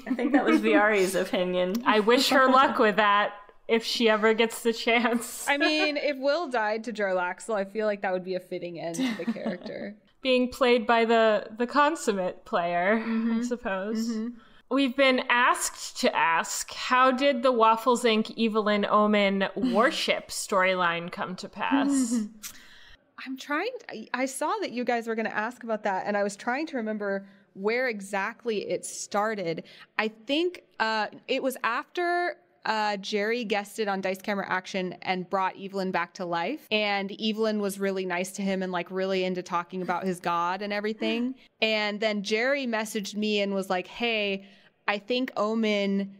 I think that was Viari's opinion. I wish her luck with that if she ever gets the chance. I mean, if Will died to Jarlaxle, I feel like that would be a fitting end to the character. Being played by the consummate player, I suppose. We've been asked to ask, how did the Waffles Inc. Evelyn Omen warship storyline come to pass? I saw that you guys were going to ask about that, and I was trying to remember where exactly it started. I think it was after Jerry guested on Dice Camera Action and brought Evelyn back to life. And Evelyn was really nice to him and like really into talking about his god and everything. And then Jerry messaged me and was like, hey, I think Omen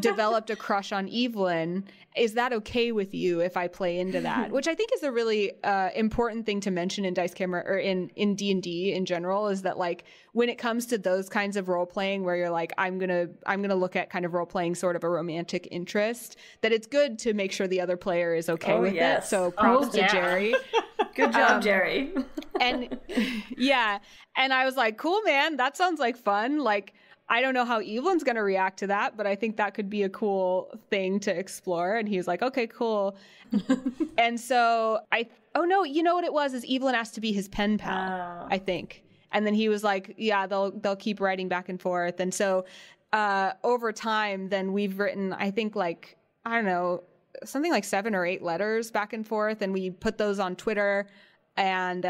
developed a crush on Evelyn. Is that okay with you if I play into that? Which I think is a really important thing to mention in Dice Camera or in D&D in general, is that like when it comes to those kinds of role playing where you're like, I'm gonna look at kind of role playing sort of a romantic interest, that it's good to make sure the other player is okay with it. So props to Jerry. Good job, Jerry. And yeah, and I was like, cool, man, that sounds like fun. Like, I don't know how Evelyn's going to react to that, but I think that could be a cool thing to explore. And he was like, okay, cool. And so you know what it was, is Evelyn asked to be his pen pal, I think. And then he was like, yeah, they'll keep writing back and forth. And so over time, then we've written, I think like, I don't know, something like 7 or 8 letters back and forth. And we put those on Twitter. And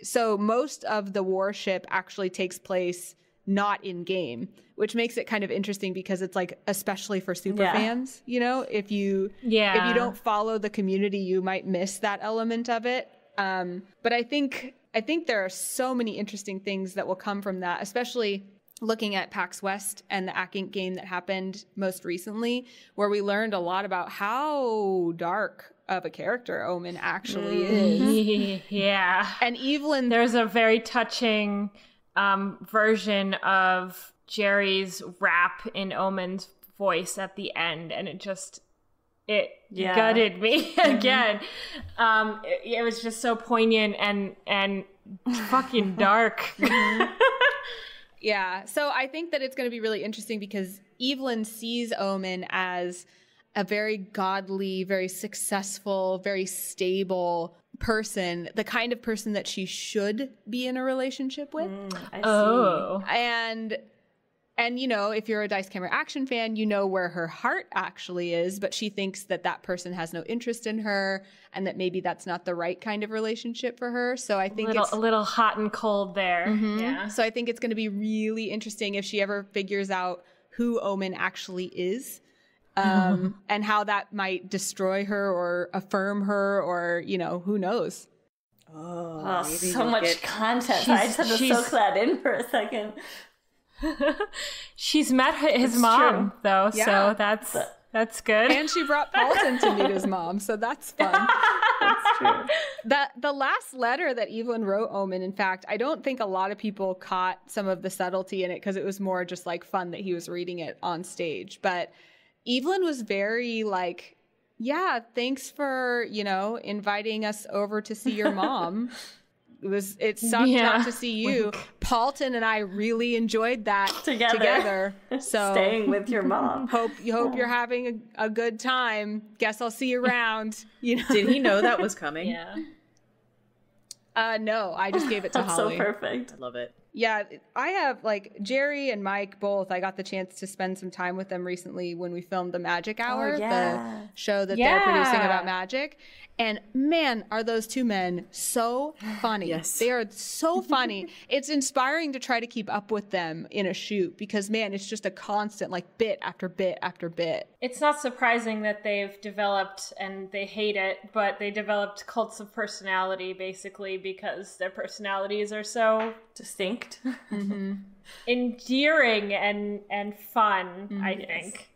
so most of the warship actually takes place not in game, which makes it kind of interesting because it's like, especially for super fans, if you don't follow the community, you might miss that element of it. But I think there are so many interesting things that will come from that, especially looking at PAX West and the Ac Inc. game that happened most recently, where we learned a lot about how dark of a character Omen actually is. Yeah. And Evelyn, there's a very touching version of Jerry's rap in Omen's voice at the end, and it gutted me again. It was just so poignant and fucking dark. Yeah, so I think that it's going to be really interesting because Evelyn sees Omen as a very godly, very successful, very stable person, the kind of person that she should be in a relationship with. I see. And if you're a Dice Camera Action fan, you know where her heart actually is, but she thinks that that person has no interest in her and that maybe that's not the right kind of relationship for her. So I think it's a little hot and cold there. Yeah. So I think it's going to be really interesting if she ever figures out who Omen actually is. And how that might destroy her or affirm her, or who knows. Oh, so much content. I just had to soak that in for a second. She's met his mom though, so that's good. And she brought Paulton to meet his mom, so that's fun. That's true. The last letter that Evelyn wrote Omen, in fact, I don't think a lot of people caught some of the subtlety in it because it was more just like fun that he was reading it on stage, but Evelyn was very like, yeah, thanks for, inviting us over to see your mom. It sucked not to see you. Paulton and I really enjoyed that together. So staying with your mom. Hope you're having a good time. Guess I'll see you around. Did he know that was coming? Yeah. No, I just gave it to That's Holly. so perfect. I love it. Yeah, I have, like, Jerry and Mike both. I got the chance to spend some time with them recently when we filmed the Magic Hour, the show that they're producing about magic. And man, are those two men so funny. Yes. They are so funny. It's inspiring to try to keep up with them in a shoot because, man, it's just a constant, like, bit after bit after bit. It's not surprising that they've developed, and they hate it, but they developed cults of personality basically because their personalities are so distinct, endearing and fun, I think.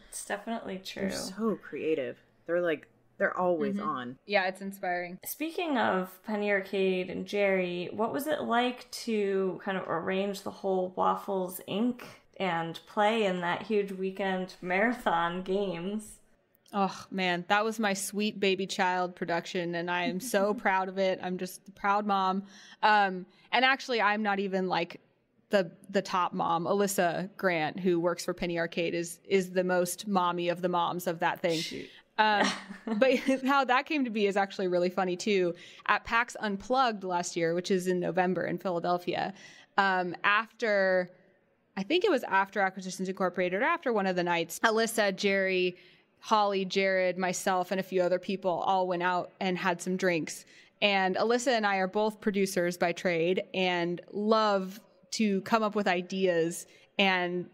It's definitely true. They're so creative. They're always on. Yeah, it's inspiring. Speaking of Penny Arcade and Jerry, what was it like to kind of arrange the whole Waffles Inc. and play in that huge weekend marathon games? Oh, man, that was my sweet baby child production, and I am so proud of it. I'm just a proud mom. And actually, I'm not even like the top mom. Alyssa Grant, who works for Penny Arcade, is the most mommy of the moms of that thing. But how that came to be is actually really funny too. At PAX Unplugged last year, which is in November in Philadelphia, after Acquisitions Incorporated, or after one of the nights, Alyssa, Jerry, Holly, Jared, myself, and a few other people all went out and had some drinks. And Alyssa and I are both producers by trade and love to come up with ideas and,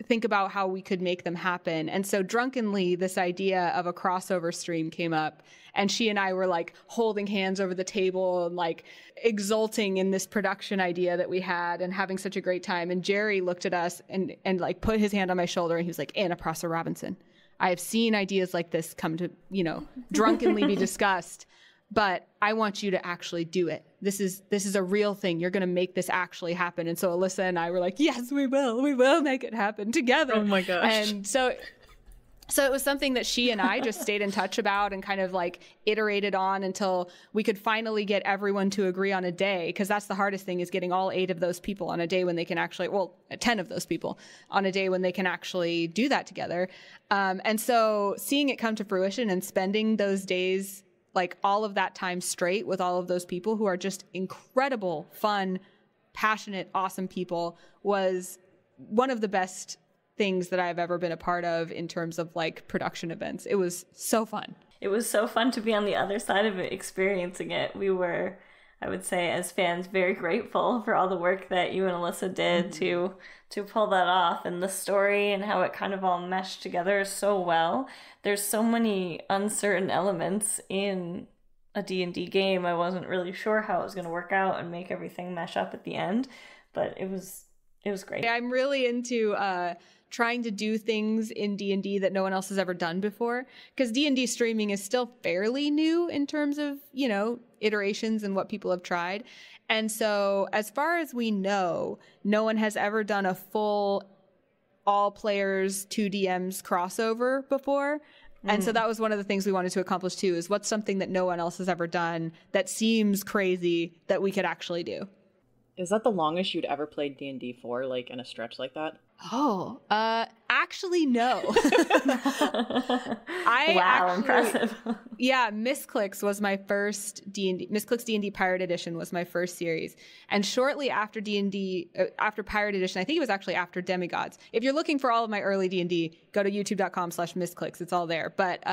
think about how we could make them happen. And so drunkenly, this idea of a crossover stream came up, and she and I were like holding hands over the table and like exulting in this production idea that we had and having such a great time. And Jerry looked at us and like put his hand on my shoulder, and he was like, Anna Prosser Robinson, I have seen ideas like this come to, drunkenly be discussed, but I want you to actually do it. This is a real thing. You're going to make this actually happen. And so Alyssa and I were like, yes, we will make it happen together. Oh my gosh. And so it was something that she and I just stayed in touch about and kind of like iterated on until we could finally get everyone to agree on a day. Cause that's the hardest thing, is getting all 8 of those people on a day when they can actually, 10 of those people on a day when they can actually do that together. And so seeing it come to fruition and spending those days, like all of that time straight with all of those people who are just incredible, fun, passionate, awesome people, was one of the best things that I've ever been a part of in terms of like production events. It was so fun. It was so fun to be on the other side of it, experiencing it. We were, I would say, as fans, very grateful for all the work that you and Alyssa did to pull that off, and the story and how it kind of all meshed together so well. There's so many uncertain elements in a D&D game. I wasn't really sure how it was going to work out and make everything mesh up at the end, but it was great. I'm really into trying to do things in D&D that no one else has ever done before, because D&D streaming is still fairly new in terms of, iterations and what people have tried. And so as far as we know, no one has ever done a full all players 2 DMs crossover before. And so that was one of the things we wanted to accomplish too, is what's something that no one else has ever done that seems crazy that we could actually do. Is that the longest you'd ever played D&D for, like in a stretch like that? Oh, actually, no. Impressive. Yeah, Misclicks was my first D&D. Misclicks D&D Pirate Edition was my first series. And shortly after D&D, after Pirate Edition, I think it was actually after Demigods. If you're looking for all of my early D&D, go to youtube.com/Misclicks. It's all there. But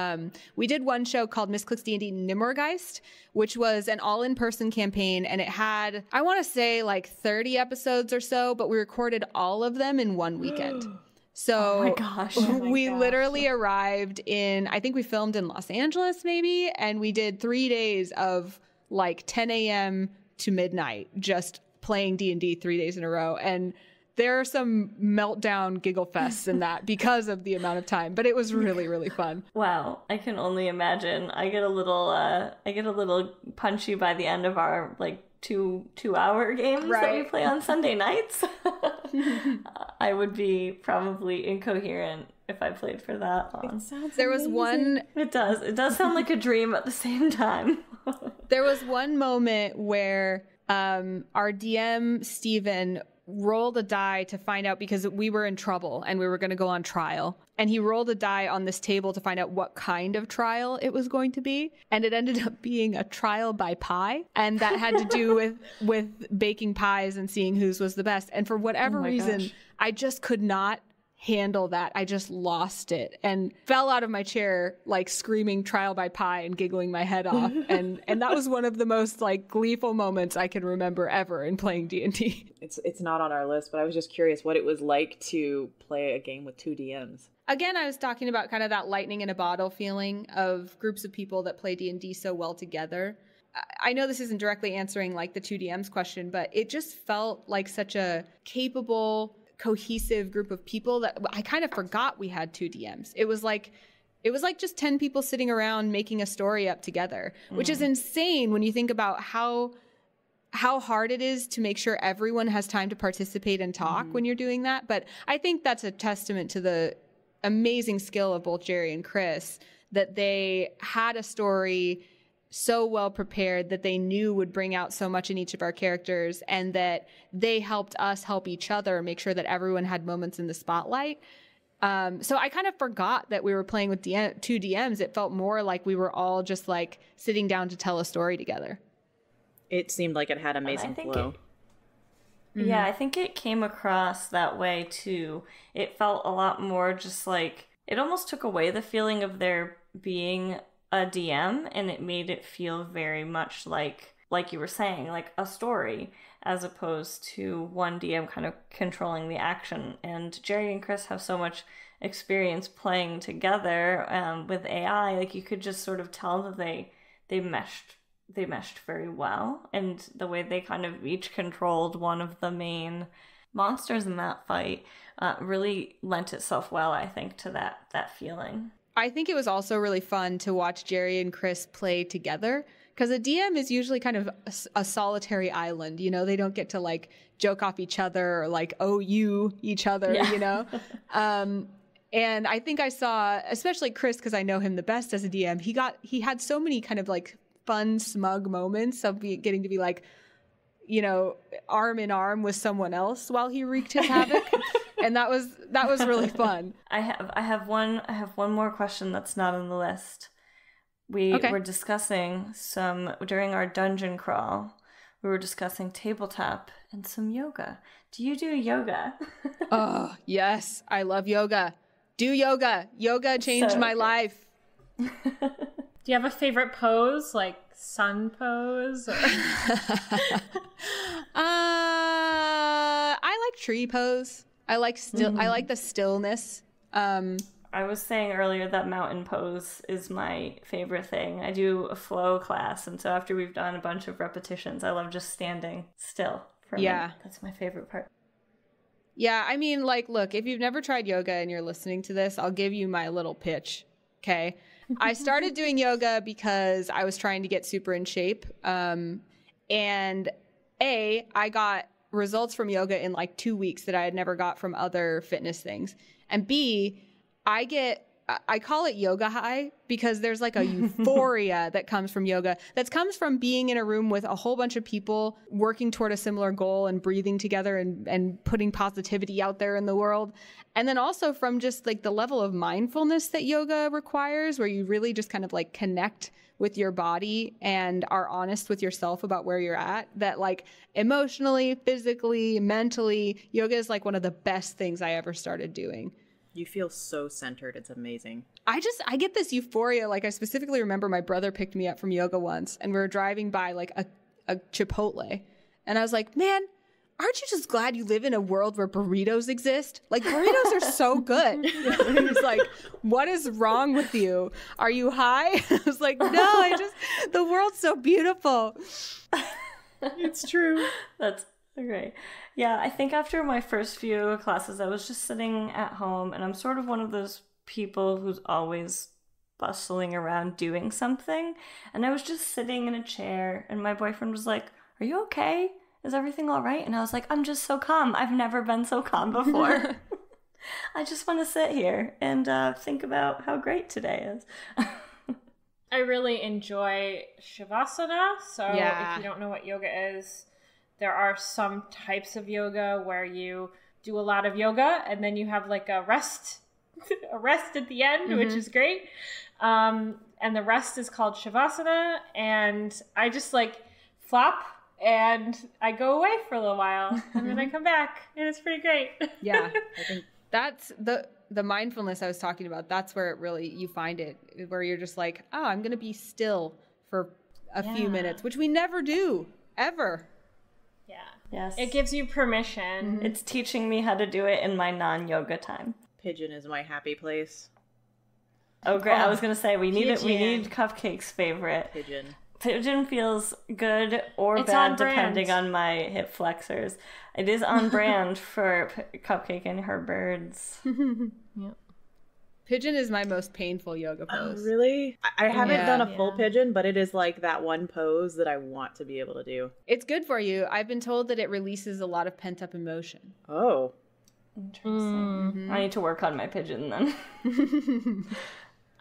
we did one show called Misclicks D&D Nimmergeist, which was an all-in-person campaign. And it had, I want to say, like 30 episodes or so, but we recorded all of them in one weekend. So oh my gosh. we literally arrived in, I think we filmed in Los Angeles maybe, and we did 3 days of like 10 a.m. to midnight just playing D&D 3 days in a row. And there are some meltdown giggle fests in that because of the amount of time, but it was really, really fun. Wow, I can only imagine. I get a little punchy by the end of our like two-hour games that we play on Sunday nights. I would be probably incoherent if I played for that long. There was one. It does sound like a dream at the same time. There was one moment where our DM Steven rolled a die to find out, because we were in trouble and we were going to go on trial. And he rolled a die on this table to find out what kind of trial it was going to be. And it ended up being a trial by pie. And that had to do with baking pies and seeing whose was the best. And for whatever reason, I just could not handle that. I just lost it and fell out of my chair, like screaming trial by pie and giggling my head off. And that was one of the most like gleeful moments I can remember ever in playing D&D. It's not on our list, but I was just curious what it was like to play a game with 2 DMs. Again, I was talking about kind of that lightning in a bottle feeling of groups of people that play D&D so well together. I know this isn't directly answering like the 2 DMs question, but it just felt like such a capable, cohesive group of people that I kind of forgot we had 2 DMs. It was like just 10 people sitting around making a story up together, which is insane when you think about how hard it is to make sure everyone has time to participate and talk when you're doing that. But I think that's a testament to the amazing skill of both Jerry and Chris, that they had a story so well prepared that they knew would bring out so much in each of our characters, and that they helped us help each other make sure that everyone had moments in the spotlight. So I kind of forgot that we were playing with 2 DMs. It felt more like we were all just like sitting down to tell a story together. It seemed like it had amazing flow. Yeah, I think it came across that way too. It felt a lot more just like, it almost took away the feeling of there being a DM, and it made it feel very much like you were saying, like a story, as opposed to one DM kind of controlling the action. And Jerry and Chris have so much experience playing together with AI, like you could just sort of tell that they meshed very well, and the way they kind of each controlled one of the main monsters in that fight really lent itself well, I think, to that feeling. I think it was also really fun to watch Jerry and Chris play together, because a DM is usually kind of a solitary island. You know, they don't get to like joke off each other or like you each other, you know? And I think I saw, especially Chris, because I know him the best as a DM, he had so many kind of like fun, smug moments of getting to be like, you know, arm in arm with someone else while he wreaked his havoc. And that was really fun. I have one more question that's not on the list. We were discussing during our dungeon crawl, we were discussing tabletop and some yoga. Do you do yoga? Oh, yes. I love yoga. Do yoga. Yoga changed my life. Do you have a favorite pose, like sun pose? Or... I like tree pose. I like the stillness. I was saying earlier that mountain pose is my favorite thing. I do a flow class, and so after we've done a bunch of repetitions, I love just standing still for a minute. That's my favorite part. Yeah, I mean, like, look, if you've never tried yoga and you're listening to this, I'll give you my little pitch, okay? I started doing yoga because I was trying to get super in shape, and I got results from yoga in like 2 weeks that I had never got from other fitness things. And B, I call it yoga high because there's like a euphoria that comes from yoga, that comes from being in a room with a whole bunch of people working toward a similar goal and breathing together and putting positivity out there in the world. And then also from just like the level of mindfulness that yoga requires, where you really just kind of like connect with your body and are honest with yourself about where you're at, that like emotionally, physically, mentally, yoga is like one of the best things I ever started doing. You feel so centered. It's amazing. I get this euphoria. Like, I specifically remember my brother picked me up from yoga once, and we were driving by like a Chipotle, and I was like, man, aren't you just glad you live in a world where burritos exist? Like, burritos are so good. And he was like, what is wrong with you? Are you high? I was like, no, the world's so beautiful. It's true. That's great. Yeah, I think after my first few classes, I was just sitting at home, and I'm sort of one of those people who's always bustling around doing something. And I was just sitting in a chair, and my boyfriend was like, are you okay? Is everything all right? And I was like, I'm just so calm. I've never been so calm before. I just want to sit here and think about how great today is. I really enjoy Shavasana. So if you don't know what yoga is, there are some types of yoga where you do a lot of yoga and then you have like a rest at the end, which is great. And the rest is called Shavasana. And I just like flop and I go away for a little while and then I come back and it's pretty great. Yeah, I think that's the mindfulness I was talking about. That's where it really, you find it, where you're just like, oh, I'm going to be still for a few minutes, which we never do, ever. Yeah. Yes. It gives you permission. It's teaching me how to do it in my non-yoga time. Pigeon is my happy place. Oh, great. I was going to say, we need Pigeon. Cupcake's favorite. Pigeon. Pigeon feels good or It's bad on brand. depending on my hip flexors. It is on brand for Cupcake and her birds. Yep. Pigeon is my most painful yoga Oh, pose. really? I haven't Yeah. done a full pigeon, but it is like that one pose that I want to be able to do. It's good for you. I've been told that it releases a lot of pent-up emotion. Oh. Interesting. I need to work on my pigeon then.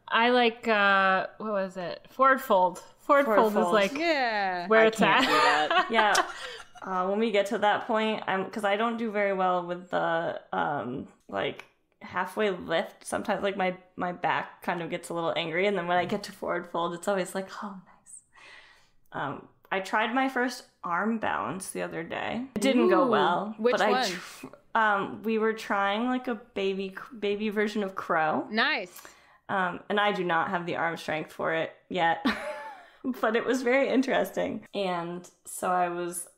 I like, what was it? Forward fold. Forward fold is fold. like Yeah. where I it's can't at. do that. Yeah. When we get to that point, because I don't do very well with the like halfway lift. Sometimes like my back kind of gets a little angry, and then when I get to forward fold, it's always like, oh, nice. I tried my first arm balance the other day. It didn't go well. Which but one? We were trying like a baby version of crow. Nice. And I do not have the arm strength for it yet. But it was very interesting. And so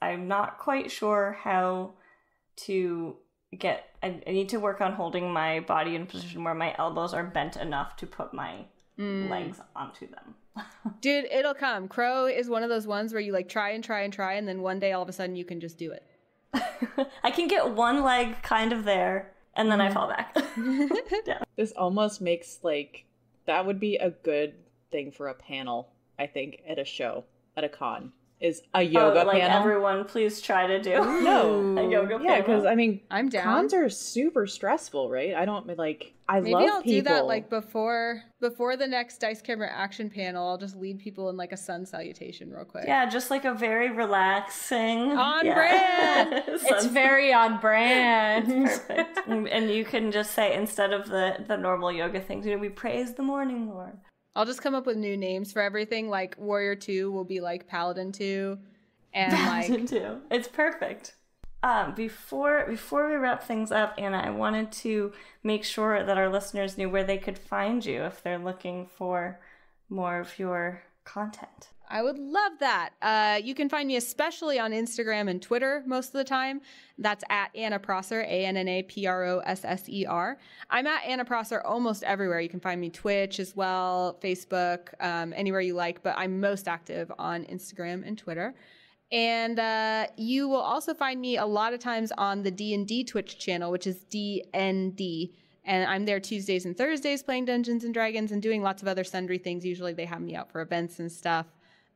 I'm not quite sure how to I need to work on holding my body in a position where my elbows are bent enough to put my legs onto them. Dude, it'll come. Crow is one of those ones where you like try and try and try, and then one day all of a sudden you can just do it. I can get one leg kind of there, and then I fall back. Yeah. This almost makes like, that would be a good thing for a panel, I think, at a show, at a con, is a yoga like panel. everyone, please try to do No. a yoga panel. Yeah, because I mean, I'm down. cons are super stressful, right? I don't like. Maybe love I'll people. do that like before the next Dice Camera action panel. I'll just lead people in like a sun salutation real quick. Yeah, just like a very relaxing. On brand! It's very on brand. Perfect. And you can just say, instead of the normal yoga things, we praise the morning Lord. I'll just come up with new names for everything. Like Warrior 2 will be like Paladin 2. And like too. It's perfect. Before we wrap things up, Anna, I wanted to make sure that our listeners knew where they could find you if they're looking for more of your content. I would love that. You can find me especially on Instagram and Twitter most of the time. That's at Anna Prosser, ANNAPROSSER. I'm at Anna Prosser almost everywhere. You can find me Twitch as well, Facebook, anywhere you like, but I'm most active on Instagram and Twitter. And you will also find me a lot of times on the D&D Twitch channel, which is DND. And I'm there Tuesdays and Thursdays playing Dungeons & Dragons and doing lots of other sundry things. Usually they have me out for events and stuff.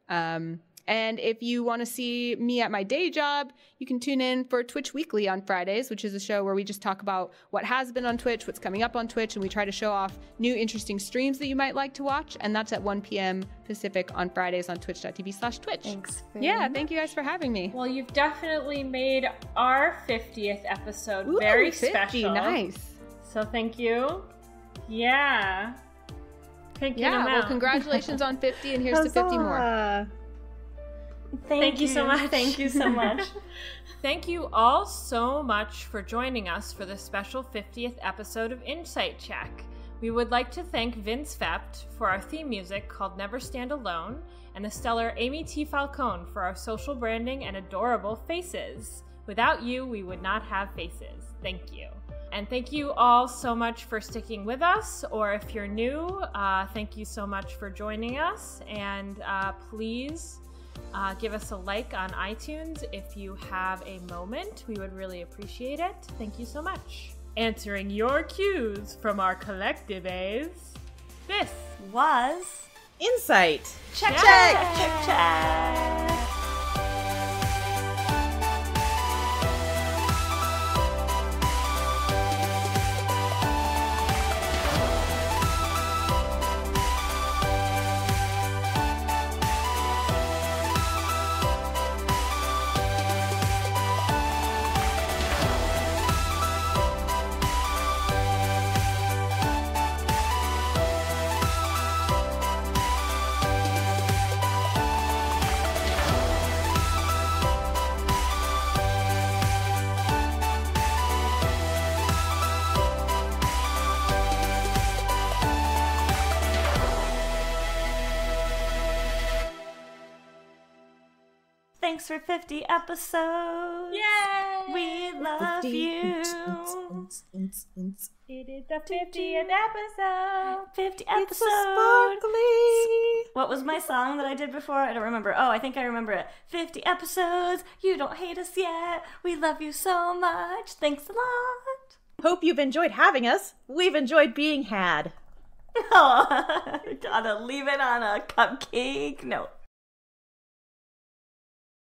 And if you want to see me at my day job, you can tune in for Twitch Weekly on Fridays, which is a show where we just talk about what has been on Twitch, what's coming up on Twitch, and we try to show off new interesting streams that you might like to watch. And that's at 1 p.m. Pacific on Fridays on twitch.tv/Twitch. Thanks. Yeah, thank you guys for having me. Well, you've definitely made our 50th episode Ooh, very 50, special. Nice. So thank you. Yeah. Thank you. Yeah, well, congratulations on 50, and here's to 50 more. Huzzah. Thank you so much. Thank you so much. Thank you all so much for joining us for this special 50th episode of Insight Check. We would like to thank Vince Fept for our theme music called Never Stand Alone, and the stellar Amy T. Falcone for our social branding and adorable faces. Without you, we would not have faces. Thank you. And thank you all so much for sticking with us, or if you're new, thank you so much for joining us, and please give us a like on iTunes if you have a moment. We would really appreciate it. Thank you so much. Answering your cues from our collective A's, this Was Insight. check. Thanks for 50 episodes. Yay! We love you. It is the 50th episode. 50 It's so episodes. sparkly. What was my song that I did before? I don't remember. Oh, I think I remember it. 50 episodes. You don't hate us yet. We love you so much. Thanks a lot. Hope you've enjoyed having us. We've enjoyed being had. Oh, gotta leave it on a cupcake note.